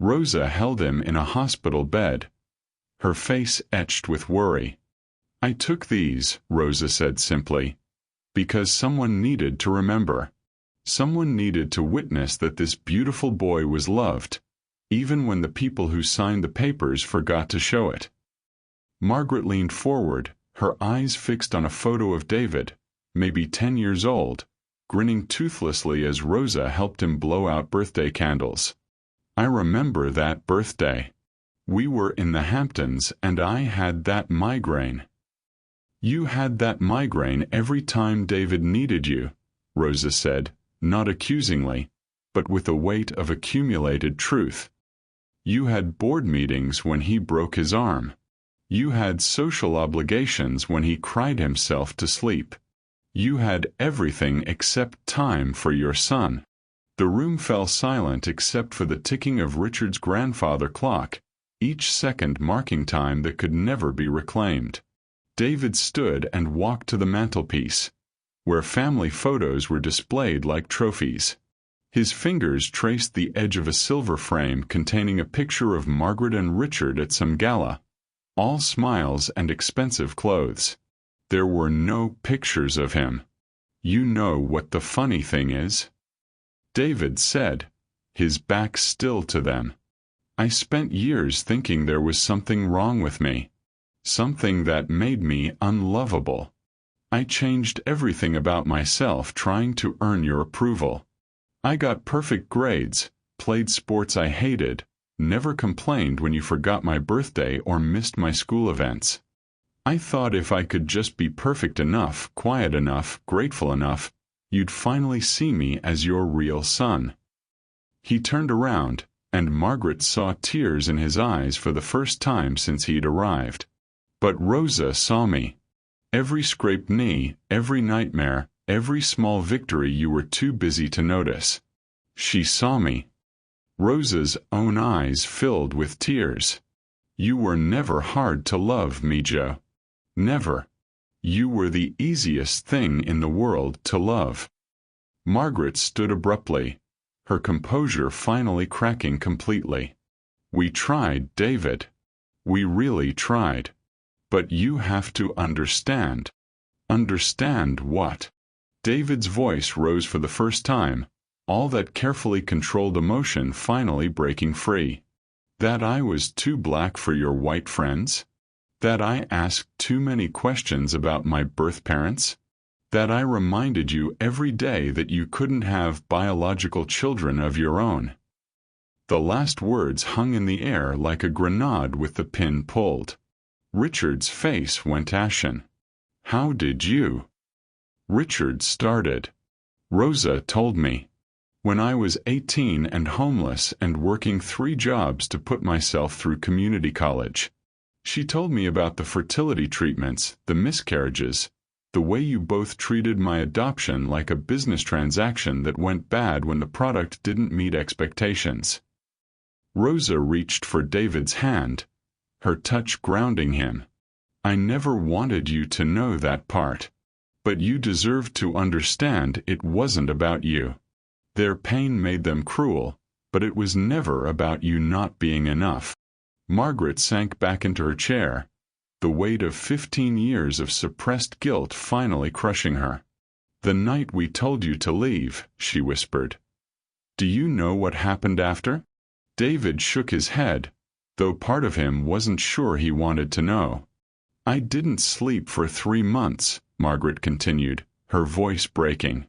Rosa held him in a hospital bed, her face etched with worry. "I took these," Rosa said simply, "because someone needed to remember. Someone needed to witness that this beautiful boy was loved, even when the people who signed the papers forgot to show it." Margaret leaned forward, her eyes fixed on a photo of David, maybe 10 years old, grinning toothlessly as Rosa helped him blow out birthday candles. "I remember that birthday. We were in the Hamptons and I had that migraine." "You had that migraine every time David needed you," Rosa said, not accusingly, but with a weight of accumulated truth. "You had board meetings when he broke his arm. You had social obligations when he cried himself to sleep. You had everything except time for your son." The room fell silent except for the ticking of Richard's grandfather clock, each second marking time that could never be reclaimed. David stood and walked to the mantelpiece, where family photos were displayed like trophies. His fingers traced the edge of a silver frame containing a picture of Margaret and Richard at some gala, all smiles and expensive clothes. There were no pictures of him. "You know what the funny thing is?" David said, his back still to them. "I spent years thinking there was something wrong with me, something that made me unlovable. I changed everything about myself trying to earn your approval. I got perfect grades, played sports I hated, never complained when you forgot my birthday or missed my school events. I thought if I could just be perfect enough, quiet enough, grateful enough, you'd finally see me as your real son." He turned around, and Margaret saw tears in his eyes for the first time since he'd arrived. "But Rosa saw me. Every scraped knee, every nightmare, every small victory you were too busy to notice. She saw me. Rosa's own eyes filled with tears. You were never hard to love, Mijo. Never. You were the easiest thing in the world to love. Margaret stood abruptly, her composure finally cracking completely. We tried, David. We really tried. But you have to understand. Understand what? David's voice rose for the first time, all that carefully controlled emotion finally breaking free. That I was too black for your white friends? That I asked too many questions about my birth parents? That I reminded you every day that you couldn't have biological children of your own? The last words hung in the air like a grenade with the pin pulled. Richard's face went ashen. How did you? Richard started. Rosa told me. When I was 18 and homeless and working 3 jobs to put myself through community college. She told me about the fertility treatments, the miscarriages, the way you both treated my adoption like a business transaction that went bad when the product didn't meet expectations. Rosa reached for David's hand, her touch grounding him. I never wanted you to know that part. But you deserved to understand it wasn't about you. Their pain made them cruel, but it was never about you not being enough. Margaret sank back into her chair, the weight of 15 years of suppressed guilt finally crushing her. The night we told you to leave, she whispered. Do you know what happened after? David shook his head, though part of him wasn't sure he wanted to know. I didn't sleep for 3 months, Margaret continued, her voice breaking.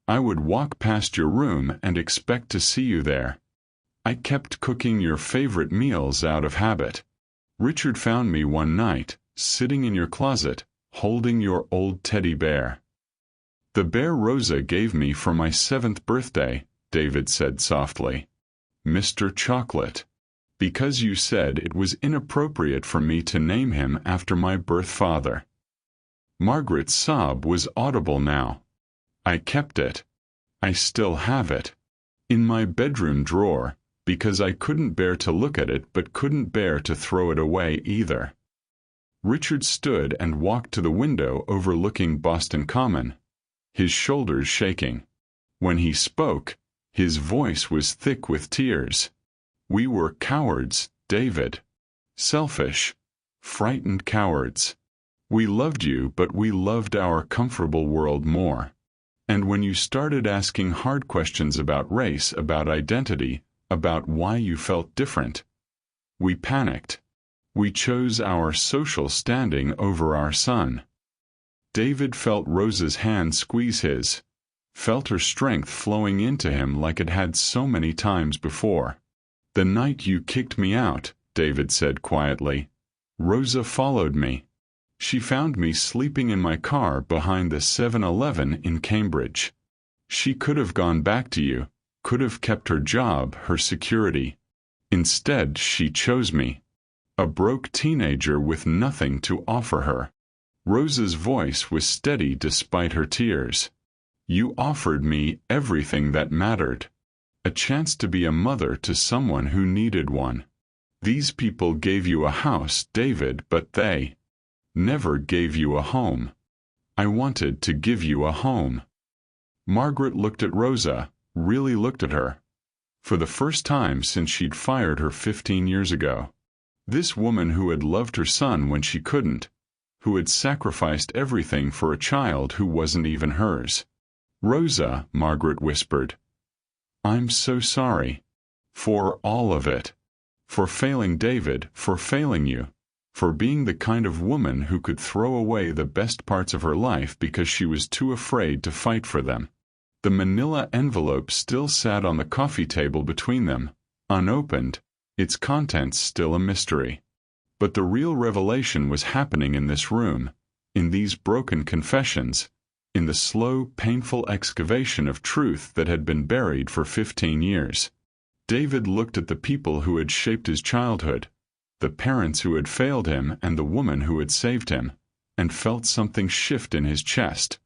I would walk past your room and expect to see you there. I kept cooking your favorite meals out of habit. Richard found me one night, sitting in your closet, holding your old teddy bear. The bear Rosa gave me for my 7th birthday, David said softly. Mr. Chocolate. Because you said it was inappropriate for me to name him after my birth father. Margaret's sob was audible now. I kept it. I still have it. In my bedroom drawer, because I couldn't bear to look at it but couldn't bear to throw it away either. Richard stood and walked to the window overlooking Boston Common, his shoulders shaking. When he spoke, his voice was thick with tears. We were cowards, David. Selfish, frightened cowards. We loved you, but we loved our comfortable world more. And when you started asking hard questions about race, about identity, about why you felt different, we panicked. We chose our social standing over our son. David felt Rosa's hand squeeze his, felt her strength flowing into him like it had so many times before. The night you kicked me out, David said quietly, Rosa followed me. She found me sleeping in my car behind the 7-Eleven in Cambridge. She could have gone back to you, could have kept her job, her security. Instead, she chose me. A broke teenager with nothing to offer her. Rosa's voice was steady despite her tears. You offered me everything that mattered. A chance to be a mother to someone who needed one. These people gave you a house, David, but they never gave you a home. I wanted to give you a home. Margaret looked at Rosa, really looked at her. For the first time since she'd fired her 15 years ago. This woman who had loved her son when she couldn't, who had sacrificed everything for a child who wasn't even hers. Rosa, Margaret whispered. I'm so sorry. For all of it. For failing David, for failing you. For being the kind of woman who could throw away the best parts of her life because she was too afraid to fight for them. The manila envelope still sat on the coffee table between them, unopened, its contents still a mystery. But the real revelation was happening in this room, in these broken confessions, in the slow, painful excavation of truth that had been buried for 15 years. David looked at the people who had shaped his childhood, the parents who had failed him and the woman who had saved him, and felt something shift in his chest.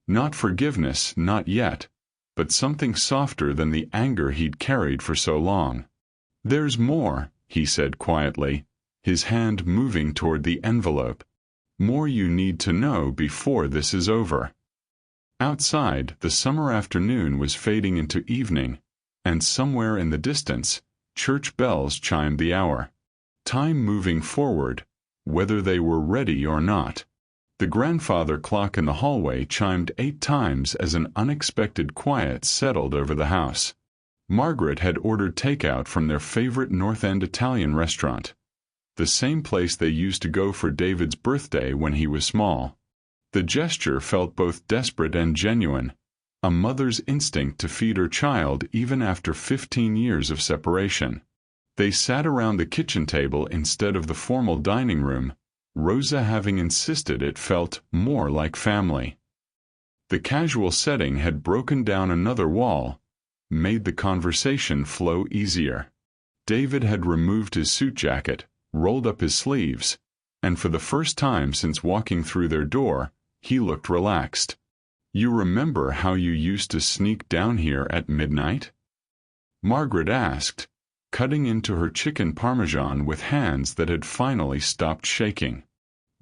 Not forgiveness, not yet, but something softer than the anger he'd carried for so long. "There's more," he said quietly, his hand moving toward the envelope. "More you need to know before this is over." Outside, the summer afternoon was fading into evening, and somewhere in the distance, church bells chimed the hour. Time moving forward, whether they were ready or not. The grandfather clock in the hallway chimed 8 times as an unexpected quiet settled over the house. Margaret had ordered takeout from their favorite North End Italian restaurant, the same place they used to go for David's birthday when he was small. The gesture felt both desperate and genuine, a mother's instinct to feed her child even after 15 years of separation. They sat around the kitchen table instead of the formal dining room, Rosa having insisted it felt more like family. The casual setting had broken down another wall, made the conversation flow easier. David had removed his suit jacket, rolled up his sleeves, and for the first time since walking through their door, he looked relaxed. "You remember how you used to sneak down here at midnight?" Margaret asked, cutting into her chicken parmesan with hands that had finally stopped shaking.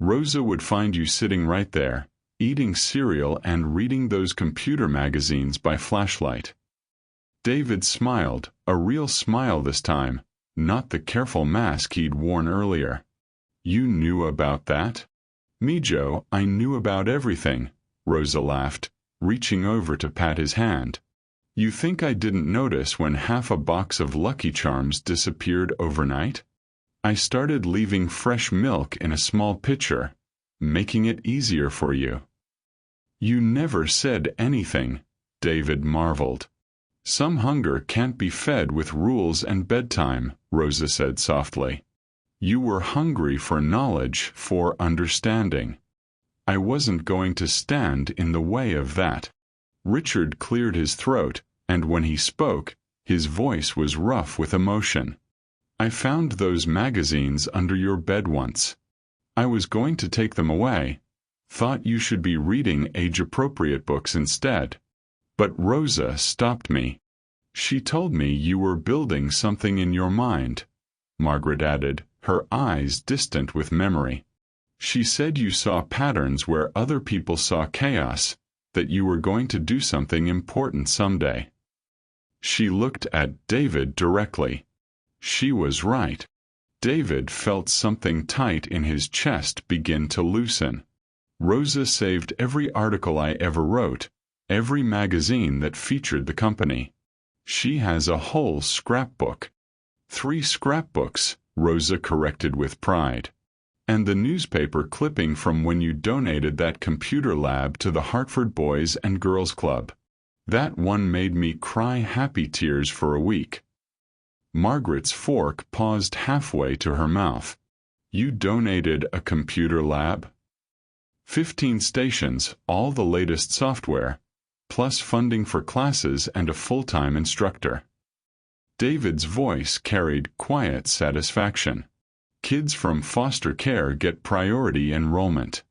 "Rosa would find you sitting right there, eating cereal and reading those computer magazines by flashlight." David smiled, a real smile this time, not the careful mask he'd worn earlier. "You knew about that?" "Me, Joe, I knew about everything," Rosa laughed, reaching over to pat his hand. "You think I didn't notice when half a box of Lucky Charms disappeared overnight? I started leaving fresh milk in a small pitcher, making it easier for you." "You never said anything," David marveled. "Some hunger can't be fed with rules and bedtime," Rosa said softly. "You were hungry for knowledge, for understanding. I wasn't going to stand in the way of that." Richard cleared his throat, and when he spoke, his voice was rough with emotion. "I found those magazines under your bed once. I was going to take them away. Thought you should be reading age-appropriate books instead. But Rosa stopped me. She told me you were building something in your mind," Margaret added, her eyes distant with memory. "She said you saw patterns where other people saw chaos, that you were going to do something important someday." She looked at David directly. She was right. David felt something tight in his chest begin to loosen. "Rosa saved every article I ever wrote, every magazine that featured the company. She has a whole scrapbook." 3 scrapbooks, Rosa corrected with pride. "And the newspaper clipping from when you donated that computer lab to the Hartford Boys and Girls Club. That one made me cry happy tears for a week." Margaret's fork paused halfway to her mouth. "You donated a computer lab?" 15 stations, all the latest software, plus funding for classes and a full-time instructor. David's voice carried quiet satisfaction. "Kids from foster care get priority enrollment.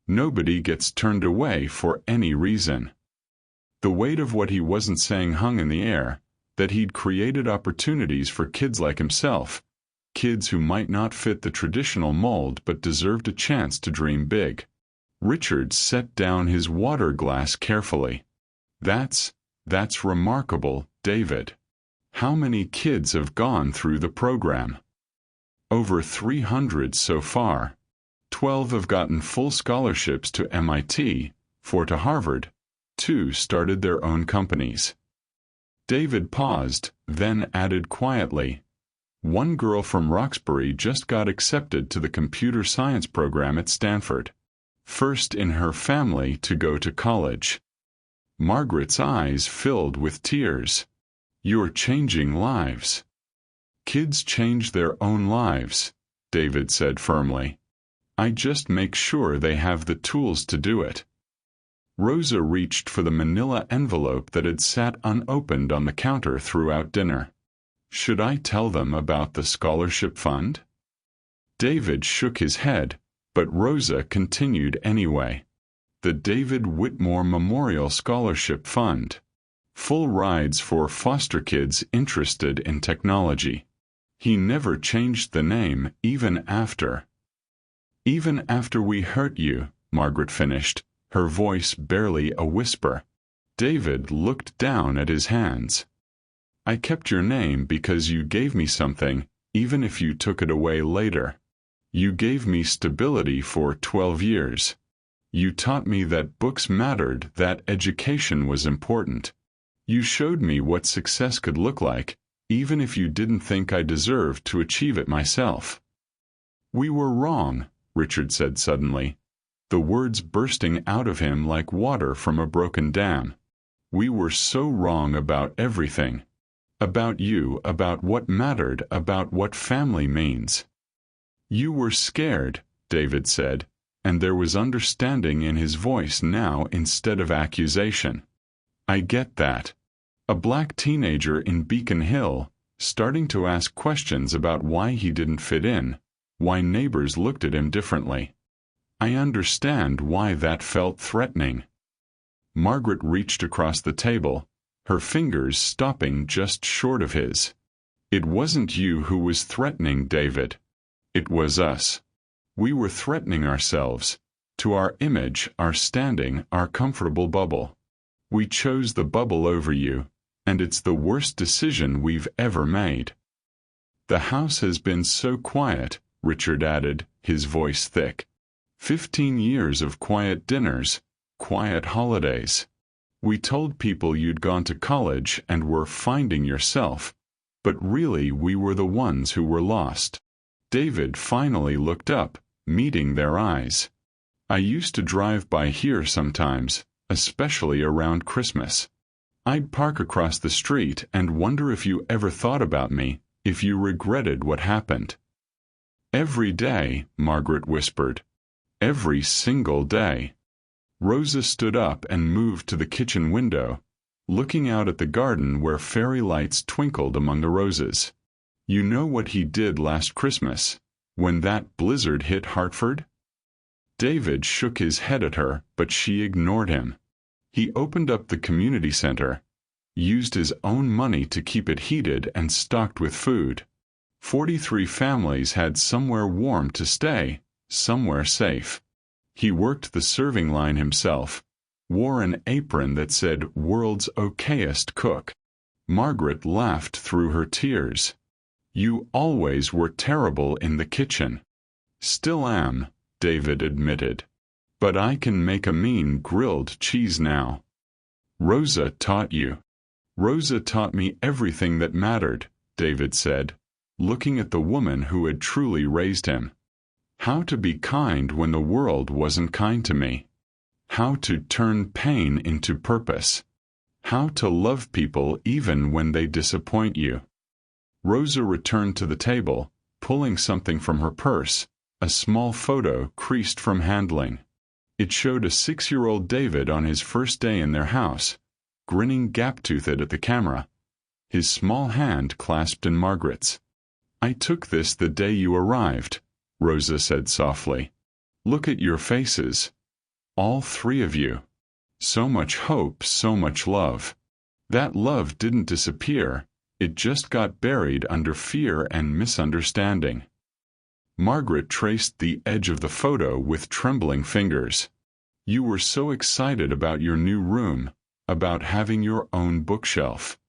Nobody gets turned away for any reason." The weight of what he wasn't saying hung in the air, that he'd created opportunities for kids like himself, kids who might not fit the traditional mold but deserved a chance to dream big. Richard set down his water glass carefully. That's remarkable, David. How many kids have gone through the program?" "Over 300 so far. 12 have gotten full scholarships to MIT, 4 to Harvard, 2 started their own companies." David paused, then added quietly, "One girl from Roxbury just got accepted to the computer science program at Stanford. First in her family to go to college." Margaret's eyes filled with tears. "You're changing lives." "Kids change their own lives," David said firmly. "I just make sure they have the tools to do it." Rosa reached for the manila envelope that had sat unopened on the counter throughout dinner. "Should I tell them about the scholarship fund?" David shook his head, But Rosa continued anyway. The David Whitmore Memorial Scholarship Fund. Full rides for foster kids interested in technology. He never changed the name, even after. Even after we hurt you, Margaret finished, her voice barely a whisper. David looked down at his hands. I kept your name because you gave me something, even if you took it away later. You gave me stability for 12 years. You taught me that books mattered, that education was important. You showed me what success could look like, even if you didn't think I deserved to achieve it myself. We were wrong, Richard said suddenly, the words bursting out of him like water from a broken dam. We were so wrong about everything. About you, about what mattered, about what family means. You were scared, David said, and there was understanding in his voice now instead of accusation. I get that. A black teenager in Beacon Hill, starting to ask questions about why he didn't fit in, why neighbors looked at him differently. I understand why that felt threatening. Margaret reached across the table, her fingers stopping just short of his. It wasn't you who was threatening, David. It was us. We were threatening ourselves, to our image, our standing, our comfortable bubble. We chose the bubble over you, and it's the worst decision we've ever made. The house has been so quiet, Richard added, his voice thick. 15 years of quiet dinners, quiet holidays. We told people you'd gone to college and were finding yourself, but really we were the ones who were lost. David finally looked up, meeting their eyes. I used to drive by here sometimes, especially around Christmas. I'd park across the street and wonder if you ever thought about me, if you regretted what happened. Every day, Margaret whispered. Every single day. Rosa stood up and moved to the kitchen window, looking out at the garden where fairy lights twinkled among the roses. You know what he did last Christmas, when that blizzard hit Hartford? David shook his head at her, but she ignored him. He opened up the community center, used his own money to keep it heated and stocked with food. 43 families had somewhere warm to stay, somewhere safe. He worked the serving line himself, wore an apron that said "World's Okayest Cook." Margaret laughed through her tears. You always were terrible in the kitchen. Still am, David admitted. But I can make a mean grilled cheese now. Rosa taught you. Rosa taught me everything that mattered, David said, looking at the woman who had truly raised him. How to be kind when the world wasn't kind to me. How to turn pain into purpose. How to love people even when they disappoint you. Rosa returned to the table, pulling something from her purse, a small photo creased from handling. It showed a 6-year-old David on his first day in their house, grinning gap-toothed at the camera, his small hand clasped in Margaret's. I took this the day you arrived, Rosa said softly. Look at your faces. All 3 of you. So much hope, so much love. That love didn't disappear. It just got buried under fear and misunderstanding. Margaret traced the edge of the photo with trembling fingers. You were so excited about your new room, about having your own bookshelf.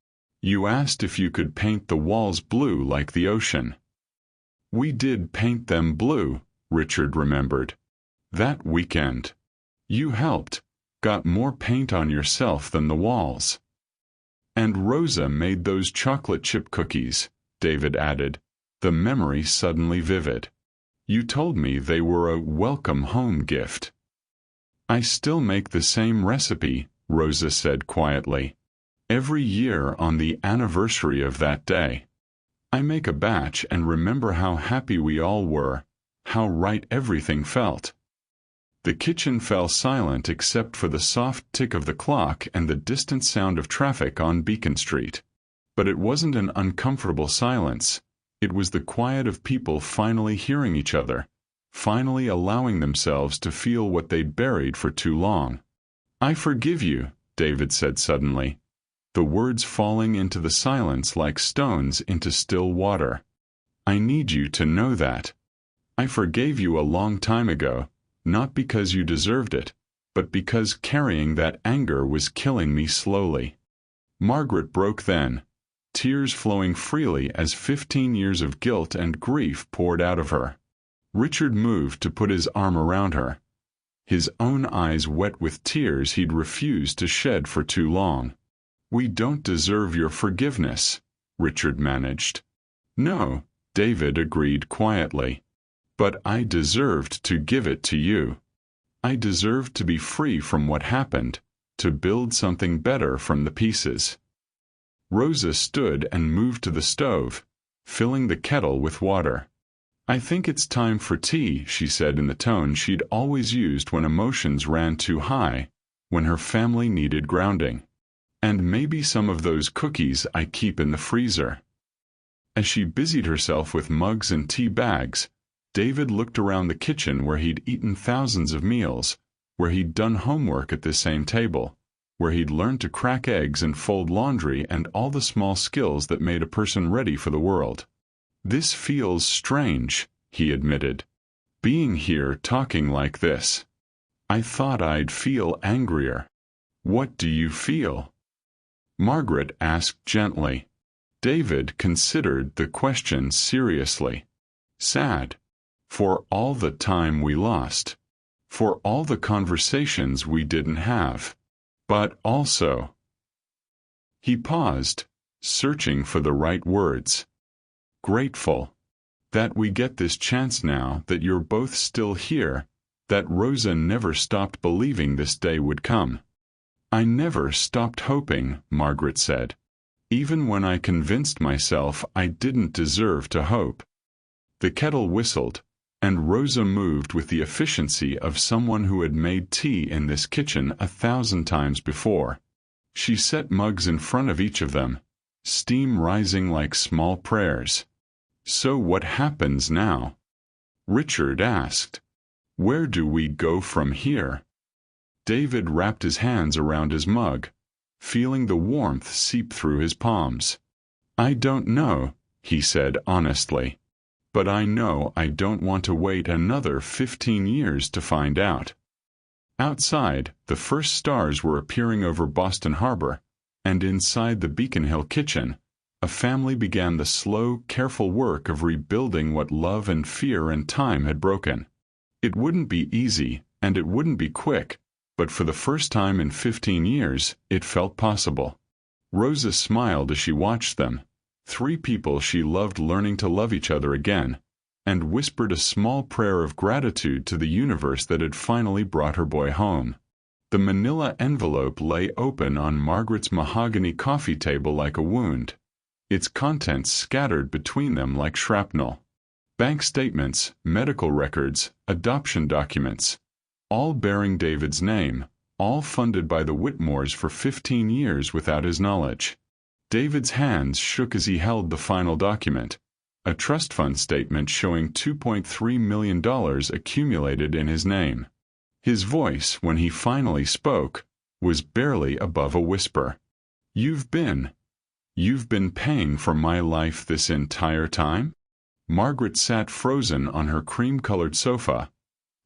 You asked if you could paint the walls blue like the ocean. We did paint them blue, Richard remembered. That weekend. You helped, got more paint on yourself than the walls. And Rosa made those chocolate chip cookies, David added, the memory suddenly vivid. You told me they were a welcome home gift. I still make the same recipe, Rosa said quietly. Every year on the anniversary of that day. I make a batch and remember how happy we all were, how right everything felt. The kitchen fell silent except for the soft tick of the clock and the distant sound of traffic on Beacon Street. But it wasn't an uncomfortable silence. It was the quiet of people finally hearing each other, finally allowing themselves to feel what they'd buried for too long. "I forgive you," David said suddenly, the words falling into the silence like stones into still water. "I need you to know that. I forgave you a long time ago, not because you deserved it, but because carrying that anger was killing me slowly." Margaret broke then, tears flowing freely as 15 years of guilt and grief poured out of her. Richard moved to put his arm around her, his own eyes wet with tears he'd refused to shed for too long. "We don't deserve your forgiveness," Richard managed. "No," David agreed quietly. "But I deserved to give it to you. I deserved to be free from what happened, to build something better from the pieces." Rosa stood and moved to the stove, filling the kettle with water. "I think it's time for tea," she said in the tone she'd always used when emotions ran too high, when her family needed grounding. "And maybe some of those cookies I keep in the freezer." As she busied herself with mugs and tea bags, David looked around the kitchen where he'd eaten thousands of meals, where he'd done homework at the same table, where he'd learned to crack eggs and fold laundry and all the small skills that made a person ready for the world. "This feels strange," he admitted. "Being here talking like this. I thought I'd feel angrier." "What do you feel?" Margaret asked gently. David considered the question seriously. "Sad. For all the time we lost. For all the conversations we didn't have. But also—" He paused, searching for the right words. "Grateful. That we get this chance now, that you're both still here, that Rosa never stopped believing this day would come." "I never stopped hoping," Margaret said. "Even when I convinced myself I didn't deserve to hope." The kettle whistled, and Rosa moved with the efficiency of someone who had made tea in this kitchen 1,000 times before. She set mugs in front of each of them, steam rising like small prayers. "So what happens now?" Richard asked. "Where do we go from here?" David wrapped his hands around his mug, feeling the warmth seep through his palms. "I don't know," he said honestly. "But I know I don't want to wait another 15 years to find out." Outside, the first stars were appearing over Boston Harbor, and inside the Beacon Hill kitchen, a family began the slow, careful work of rebuilding what love and fear and time had broken. It wouldn't be easy, and it wouldn't be quick, but for the first time in 15 years, it felt possible. Rosa smiled as she watched them, 3 people she loved learning to love each other again, and whispered a small prayer of gratitude to the universe that had finally brought her boy home. The manila envelope lay open on Margaret's mahogany coffee table like a wound, its contents scattered between them like shrapnel. Bank statements, medical records, adoption documents, all bearing David's name, all funded by the Whitmores for 15 years without his knowledge. David's hands shook as he held the final document, a trust fund statement showing $2.3 million accumulated in his name. His voice, when he finally spoke, was barely above a whisper. You've been paying for my life this entire time?" Margaret sat frozen on her cream-colored sofa,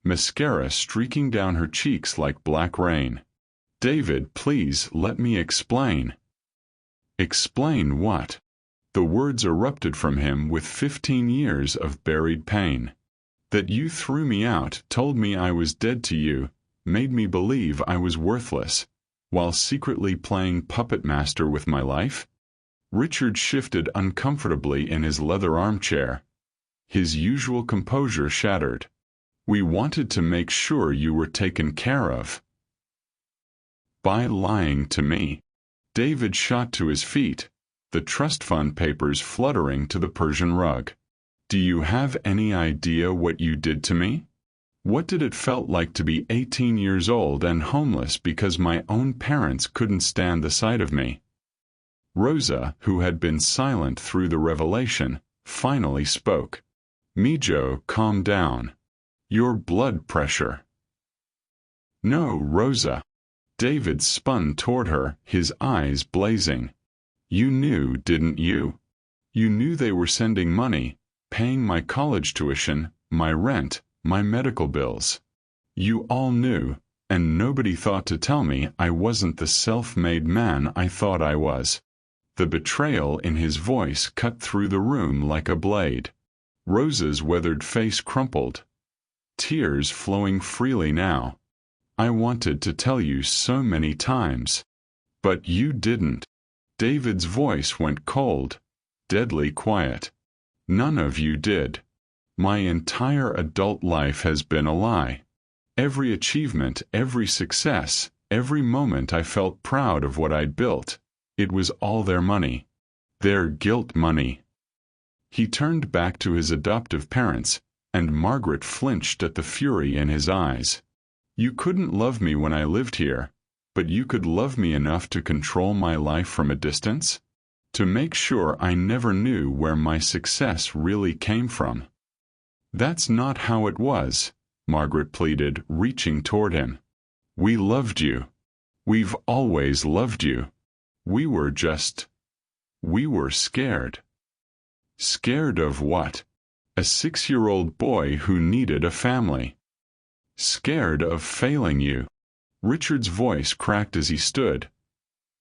mascara streaking down her cheeks like black rain. "David, please let me explain." "Explain what?" The words erupted from him with 15 years of buried pain. "That you threw me out, told me I was dead to you, made me believe I was worthless, while secretly playing puppet master with my life?" Richard shifted uncomfortably in his leather armchair, his usual composure shattered. "We wanted to make sure you were taken care of." "By lying to me." David shot to his feet, the trust fund papers fluttering to the Persian rug. "Do you have any idea what you did to me? What did it felt like to be 18 years old and homeless because my own parents couldn't stand the sight of me?" Rosa, who had been silent through the revelation, finally spoke. "Mijo, calm down. Your blood pressure. No, Rosa. David spun toward her, his eyes blazing. You knew, didn't you? You knew they were sending money, paying my college tuition, my rent, my medical bills. You all knew, and nobody thought to tell me I wasn't the self-made man I thought I was. The betrayal in his voice cut through the room like a blade. Rosa's weathered face crumpled, tears flowing freely now. I wanted to tell you so many times. But you didn't. David's voice went cold, deadly quiet. None of you did. My entire adult life has been a lie. Every achievement, every success, every moment I felt proud of what I'd built, it was all their money. Their guilt money. He turned back to his adoptive parents, and Margaret flinched at the fury in his eyes. You couldn't love me when I lived here, but you could love me enough to control my life from a distance? To make sure I never knew where my success really came from. That's not how it was, Margaret pleaded, reaching toward him. We loved you. We've always loved you. We were scared. Scared of what? A 6-year-old boy who needed a family. Scared of failing you. Richard's voice cracked as he stood,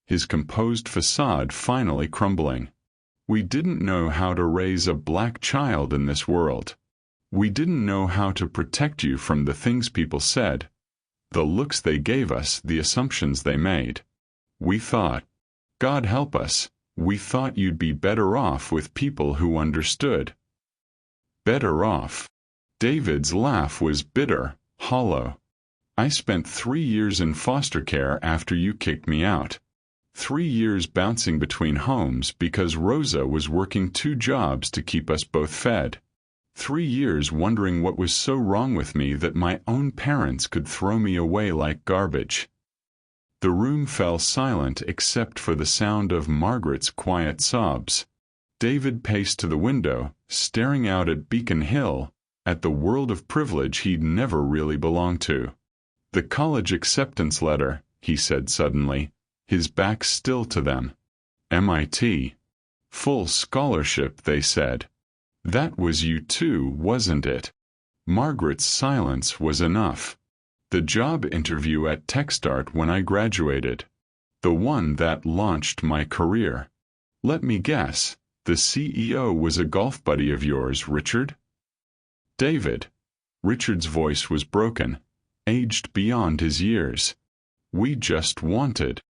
his composed facade finally crumbling. We didn't know how to raise a black child in this world. We didn't know how to protect you from the things people said, the looks they gave us, the assumptions they made. We thought, God help us, we thought you'd be better off with people who understood. Better off. David's laugh was bitter, hollow. I spent 3 years in foster care after you kicked me out. 3 years bouncing between homes because Rosa was working 2 jobs to keep us both fed. 3 years wondering what was so wrong with me that my own parents could throw me away like garbage. The room fell silent except for the sound of Margaret's quiet sobs. David paced to the window, staring out at Beacon Hill, at the world of privilege he'd never really belonged to. The college acceptance letter, he said suddenly, his back still to them. MIT. Full scholarship, they said. That was you too, wasn't it? Margaret's silence was enough. The job interview at TechStart when I graduated. The one that launched my career. Let me guess, the CEO was a golf buddy of yours, Richard? David. Richard's voice was broken, aged beyond his years. We just wanted.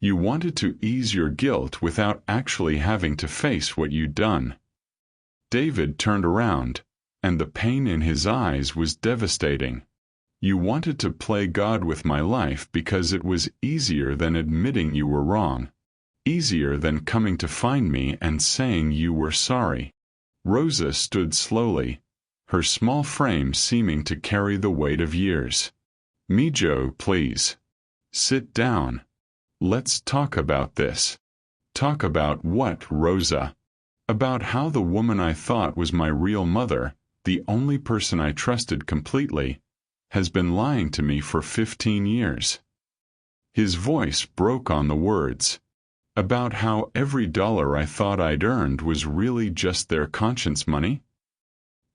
You wanted to ease your guilt without actually having to face what you'd done. David turned around, and the pain in his eyes was devastating. You wanted to play God with my life because it was easier than admitting you were wrong. Easier than coming to find me and saying you were sorry. Rosa stood slowly, her small frame seeming to carry the weight of years. Mijo, please. Sit down. Let's talk about this. Talk about what, Rosa? About how the woman I thought was my real mother, the only person I trusted completely, has been lying to me for 15 years. His voice broke on the words. About how every dollar I thought I'd earned was really just their conscience money?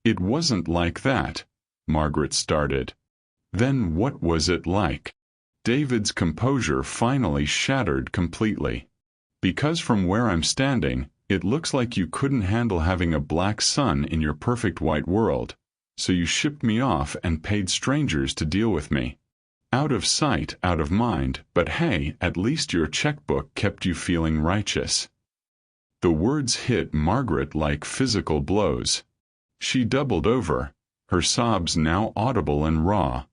It wasn't like that, Margaret started. Then what was it like? David's composure finally shattered completely. Because from where I'm standing, it looks like you couldn't handle having a black son in your perfect white world, so you shipped me off and paid strangers to deal with me. Out of sight, out of mind, but hey, at least your checkbook kept you feeling righteous. The words hit Margaret like physical blows. She doubled over, her sobs now audible and raw.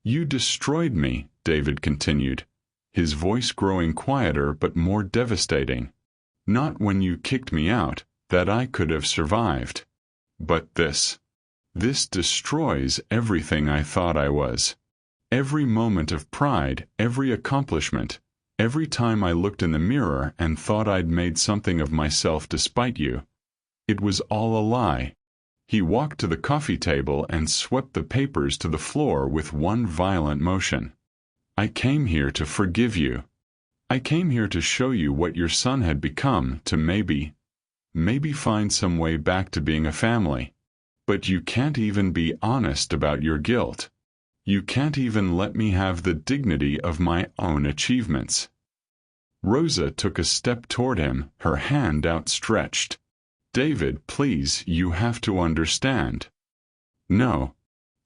You destroyed me, David continued, his voice growing quieter but more devastating. Not when you kicked me out, that I could have survived. But this. This destroys everything I thought I was. Every moment of pride, every accomplishment, every time I looked in the mirror and thought I'd made something of myself despite you. It was all a lie. He walked to the coffee table and swept the papers to the floor with one violent motion. I came here to forgive you. I came here to show you what your son had become, to maybe find some way back to being a family. But you can't even be honest about your guilt. You can't even let me have the dignity of my own achievements. Rosa took a step toward him, her hand outstretched. David, please, you have to understand. No.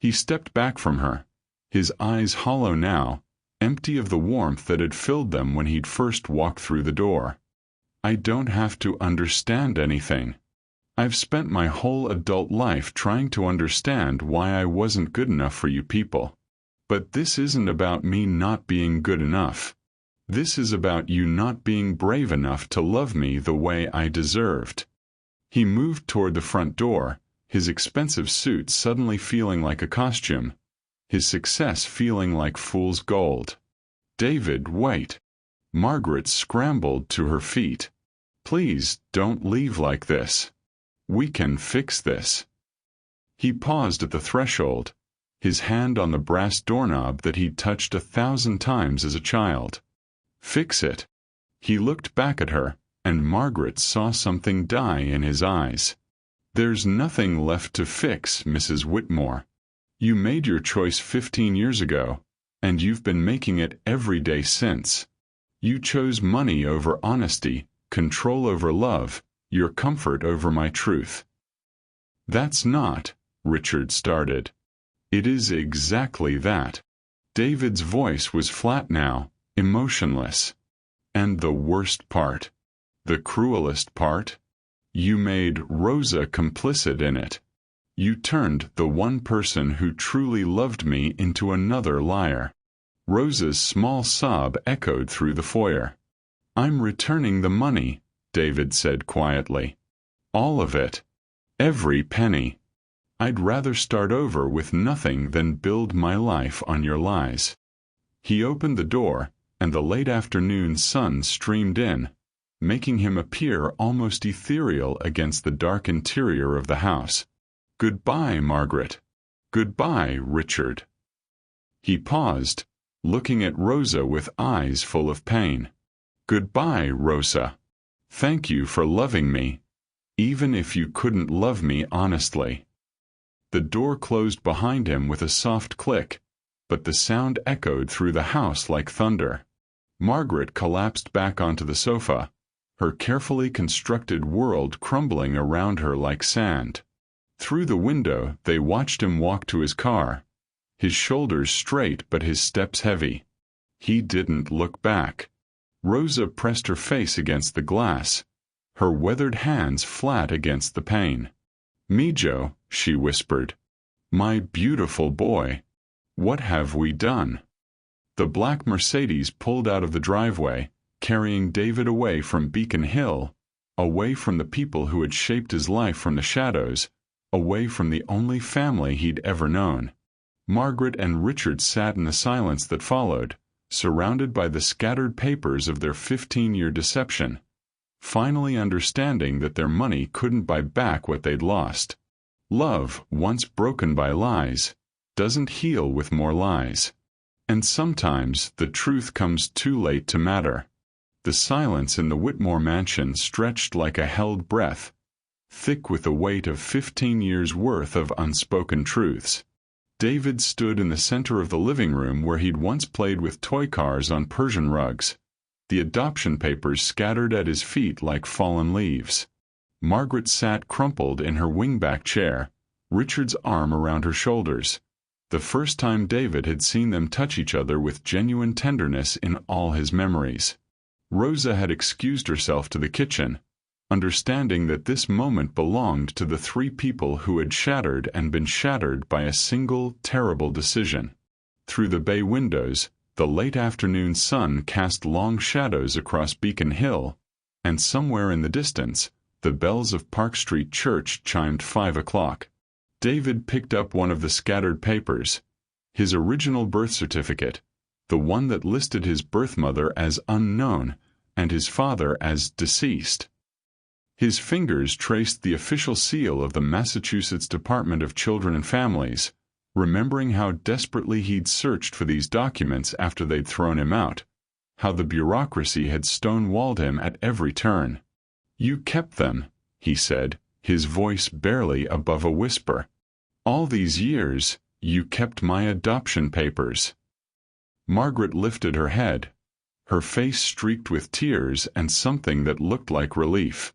He stepped back from her, his eyes hollow now, empty of the warmth that had filled them when he'd first walked through the door. I don't have to understand anything. I've spent my whole adult life trying to understand why I wasn't good enough for you people. But this isn't about me not being good enough. This is about you not being brave enough to love me the way I deserved. He moved toward the front door, his expensive suit suddenly feeling like a costume, his success feeling like fool's gold. David, wait. Margaret scrambled to her feet. Please, don't leave like this. We can fix this. He paused at the threshold, his hand on the brass doorknob that he'd touched 1,000 times as a child. Fix it. He looked back at her, and Margaret saw something die in his eyes. There's nothing left to fix, Mrs. Whitmore. You made your choice 15 years ago, and you've been making it every day since. You chose money over honesty, control over love, your comfort over my truth. That's not, Richard started. It is exactly that. David's voice was flat now, emotionless. And the worst part, the cruelest part? You made Rosa complicit in it. You turned the one person who truly loved me into another liar. Rosa's small sob echoed through the foyer. I'm returning the money, David said quietly. All of it. Every penny. I'd rather start over with nothing than build my life on your lies. He opened the door, and the late afternoon sun streamed in, making him appear almost ethereal against the dark interior of the house. Goodbye, Margaret. Goodbye, Richard. He paused, looking at Rosa with eyes full of pain. Goodbye, Rosa. Thank you for loving me, even if you couldn't love me honestly. The door closed behind him with a soft click, but the sound echoed through the house like thunder. Margaret collapsed back onto the sofa, her carefully constructed world crumbling around her like sand. Through the window, they watched him walk to his car, his shoulders straight but his steps heavy. He didn't look back. Rosa pressed her face against the glass, her weathered hands flat against the pane. Mijo, she whispered. My beautiful boy. What have we done? The black Mercedes pulled out of the driveway, carrying David away from Beacon Hill, away from the people who had shaped his life from the shadows, away from the only family he'd ever known. Margaret and Richard sat in the silence that followed, surrounded by the scattered papers of their 15-year deception, finally understanding that their money couldn't buy back what they'd lost. Love, once broken by lies, doesn't heal with more lies. And sometimes the truth comes too late to matter. The silence in the Whitmore mansion stretched like a held breath, thick with the weight of 15 years' worth of unspoken truths. David stood in the center of the living room where he'd once played with toy cars on Persian rugs, the adoption papers scattered at his feet like fallen leaves. Margaret sat crumpled in her wingback chair, Richard's arm around her shoulders. The first time David had seen them touch each other with genuine tenderness in all his memories. Rosa had excused herself to the kitchen, understanding that this moment belonged to the three people who had shattered and been shattered by a single, terrible decision. Through the bay windows, the late afternoon sun cast long shadows across Beacon Hill, and somewhere in the distance, the bells of Park Street Church chimed 5 o'clock. David picked up one of the scattered papers, his original birth certificate, the one that listed his birth mother as unknown and his father as deceased. His fingers traced the official seal of the Massachusetts Department of Children and Families, remembering how desperately he'd searched for these documents after they'd thrown him out, how the bureaucracy had stonewalled him at every turn. "You kept them," he said, his voice barely above a whisper. "All these years, you kept my adoption papers." Margaret lifted her head, her face streaked with tears and something that looked like relief.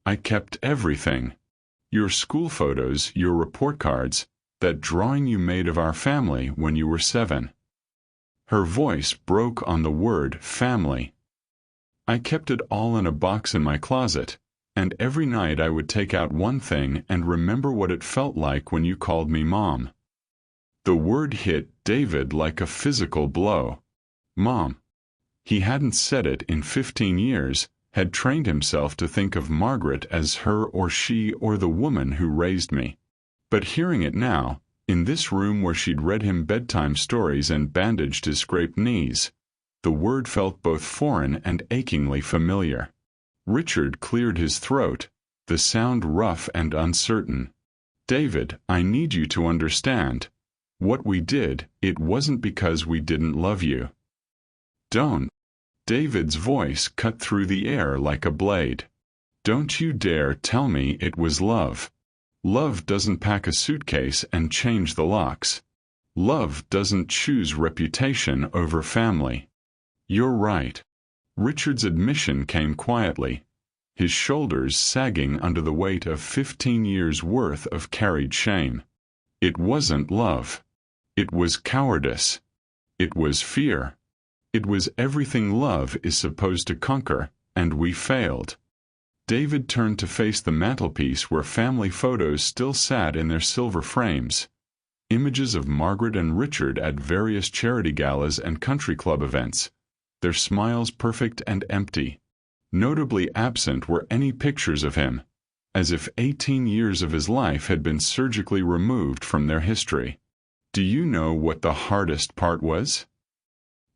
"I kept everything. Your school photos, your report cards, that drawing you made of our family when you were 7. Her voice broke on the word family. "I kept it all in a box in my closet, and every night I would take out one thing and remember what it felt like when you called me Mom." The word hit David like a physical blow. Mom. He hadn't said it in 15 years, had trained himself to think of Margaret as her or she or the woman who raised me. But hearing it now, in this room where she'd read him bedtime stories and bandaged his scraped knees, the word felt both foreign and achingly familiar. Richard cleared his throat, the sound rough and uncertain. "David, I need you to understand. What we did, it wasn't because we didn't love you." "Don't." David's voice cut through the air like a blade. "Don't you dare tell me it was love. Love doesn't pack a suitcase and change the locks. Love doesn't choose reputation over family." "You're right." Richard's admission came quietly, his shoulders sagging under the weight of 15 years' worth of carried shame. It wasn't love. It was cowardice. It was fear. It was everything love is supposed to conquer, and we failed. David turned to face the mantelpiece where family photos still sat in their silver frames. Images of Margaret and Richard at various charity galas and country club events, their smiles perfect and empty. Notably absent were any pictures of him, as if 18 years of his life had been surgically removed from their history. "Do you know what the hardest part was?"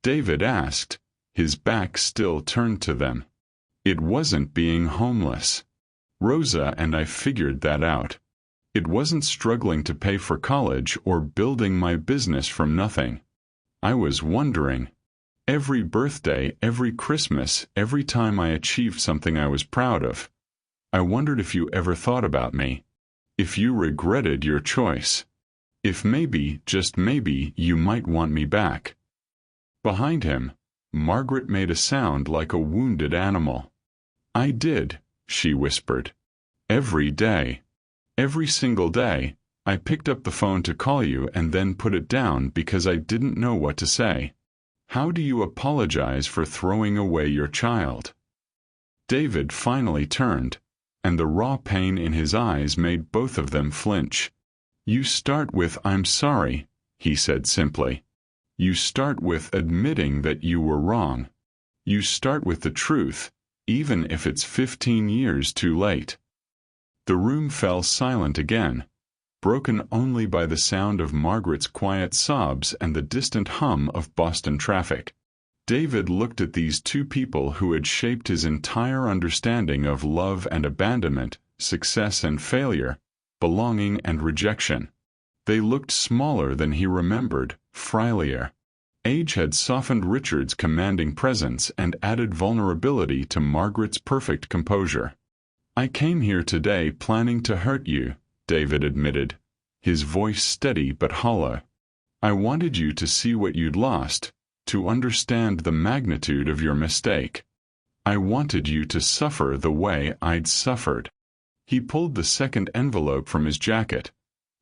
David asked, his back still turned to them. "It wasn't being homeless. Rosa and I figured that out. It wasn't struggling to pay for college or building my business from nothing. I was wondering. Every birthday, every Christmas, every time I achieved something I was proud of, I wondered if you ever thought about me, if you regretted your choice, if maybe, just maybe, you might want me back." Behind him, Margaret made a sound like a wounded animal. "I did," she whispered. "Every day. Every single day, I picked up the phone to call you and then put it down because I didn't know what to say. How do you apologize for throwing away your child?" David finally turned, and the raw pain in his eyes made both of them flinch. "You start with 'I'm sorry,'" he said simply. "You start with admitting that you were wrong. You start with the truth, even if it's 15 years too late." The room fell silent again, broken only by the sound of Margaret's quiet sobs and the distant hum of Boston traffic. David looked at these two people who had shaped his entire understanding of love and abandonment, success and failure, belonging and rejection. They looked smaller than he remembered, frilier. Age had softened Richard's commanding presence and added vulnerability to Margaret's perfect composure. "I came here today planning to hurt you," David admitted, his voice steady but hollow. "I wanted you to see what you'd lost, to understand the magnitude of your mistake. I wanted you to suffer the way I'd suffered." He pulled the second envelope from his jacket,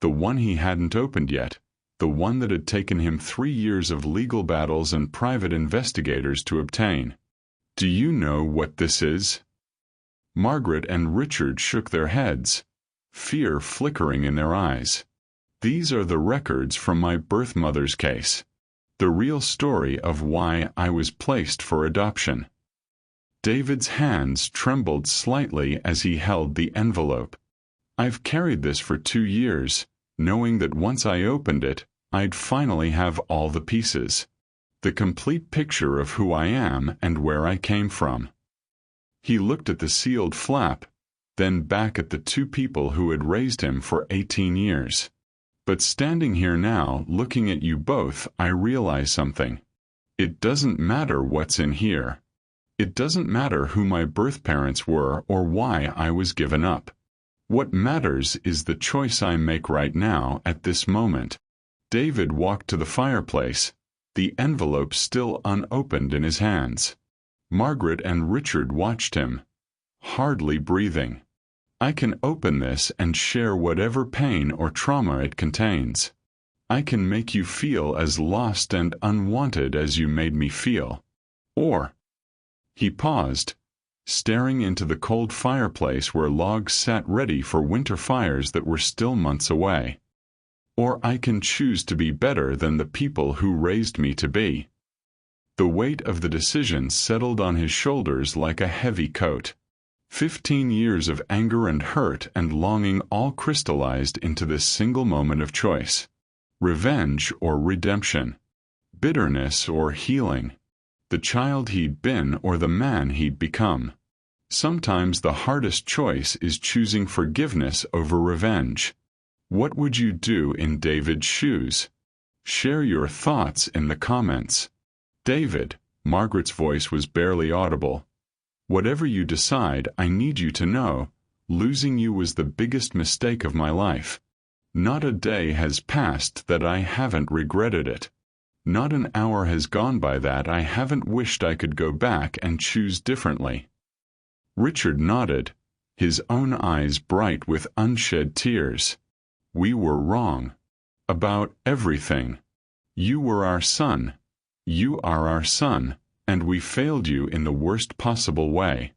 the one he hadn't opened yet, the one that had taken him 3 years of legal battles and private investigators to obtain. "Do you know what this is?" Margaret and Richard shook their heads, fear flickering in their eyes. "These are the records from my birth mother's case. The real story of why I was placed for adoption." David's hands trembled slightly as he held the envelope. "I've carried this for 2 years, knowing that once I opened it, I'd finally have all the pieces. The complete picture of who I am and where I came from." He looked at the sealed flap, then back at the two people who had raised him for 18 years. But standing here now, looking at you both, I realize something. It doesn't matter what's in here. It doesn't matter who my birth parents were or why I was given up. What matters is the choice I make right now, at this moment. David walked to the fireplace, the envelope still unopened in his hands. Margaret and Richard watched him, hardly breathing. I can open this and share whatever pain or trauma it contains. I can make you feel as lost and unwanted as you made me feel. Or... He paused, staring into the cold fireplace where logs sat ready for winter fires that were still months away. Or I can choose to be better than the people who raised me to be. The weight of the decision settled on his shoulders like a heavy coat. 15 years of anger and hurt and longing all crystallized into this single moment of choice. Revenge or redemption. Bitterness or healing. The child he'd been or the man he'd become. Sometimes the hardest choice is choosing forgiveness over revenge. What would you do in David's shoes? Share your thoughts in the comments. David, Margaret's voice was barely audible. Whatever you decide, I need you to know, losing you was the biggest mistake of my life. Not a day has passed that I haven't regretted it. Not an hour has gone by that I haven't wished I could go back and choose differently. Richard nodded, his own eyes bright with unshed tears. We were wrong. About everything. You were our son. You are our son, and we failed you in the worst possible way.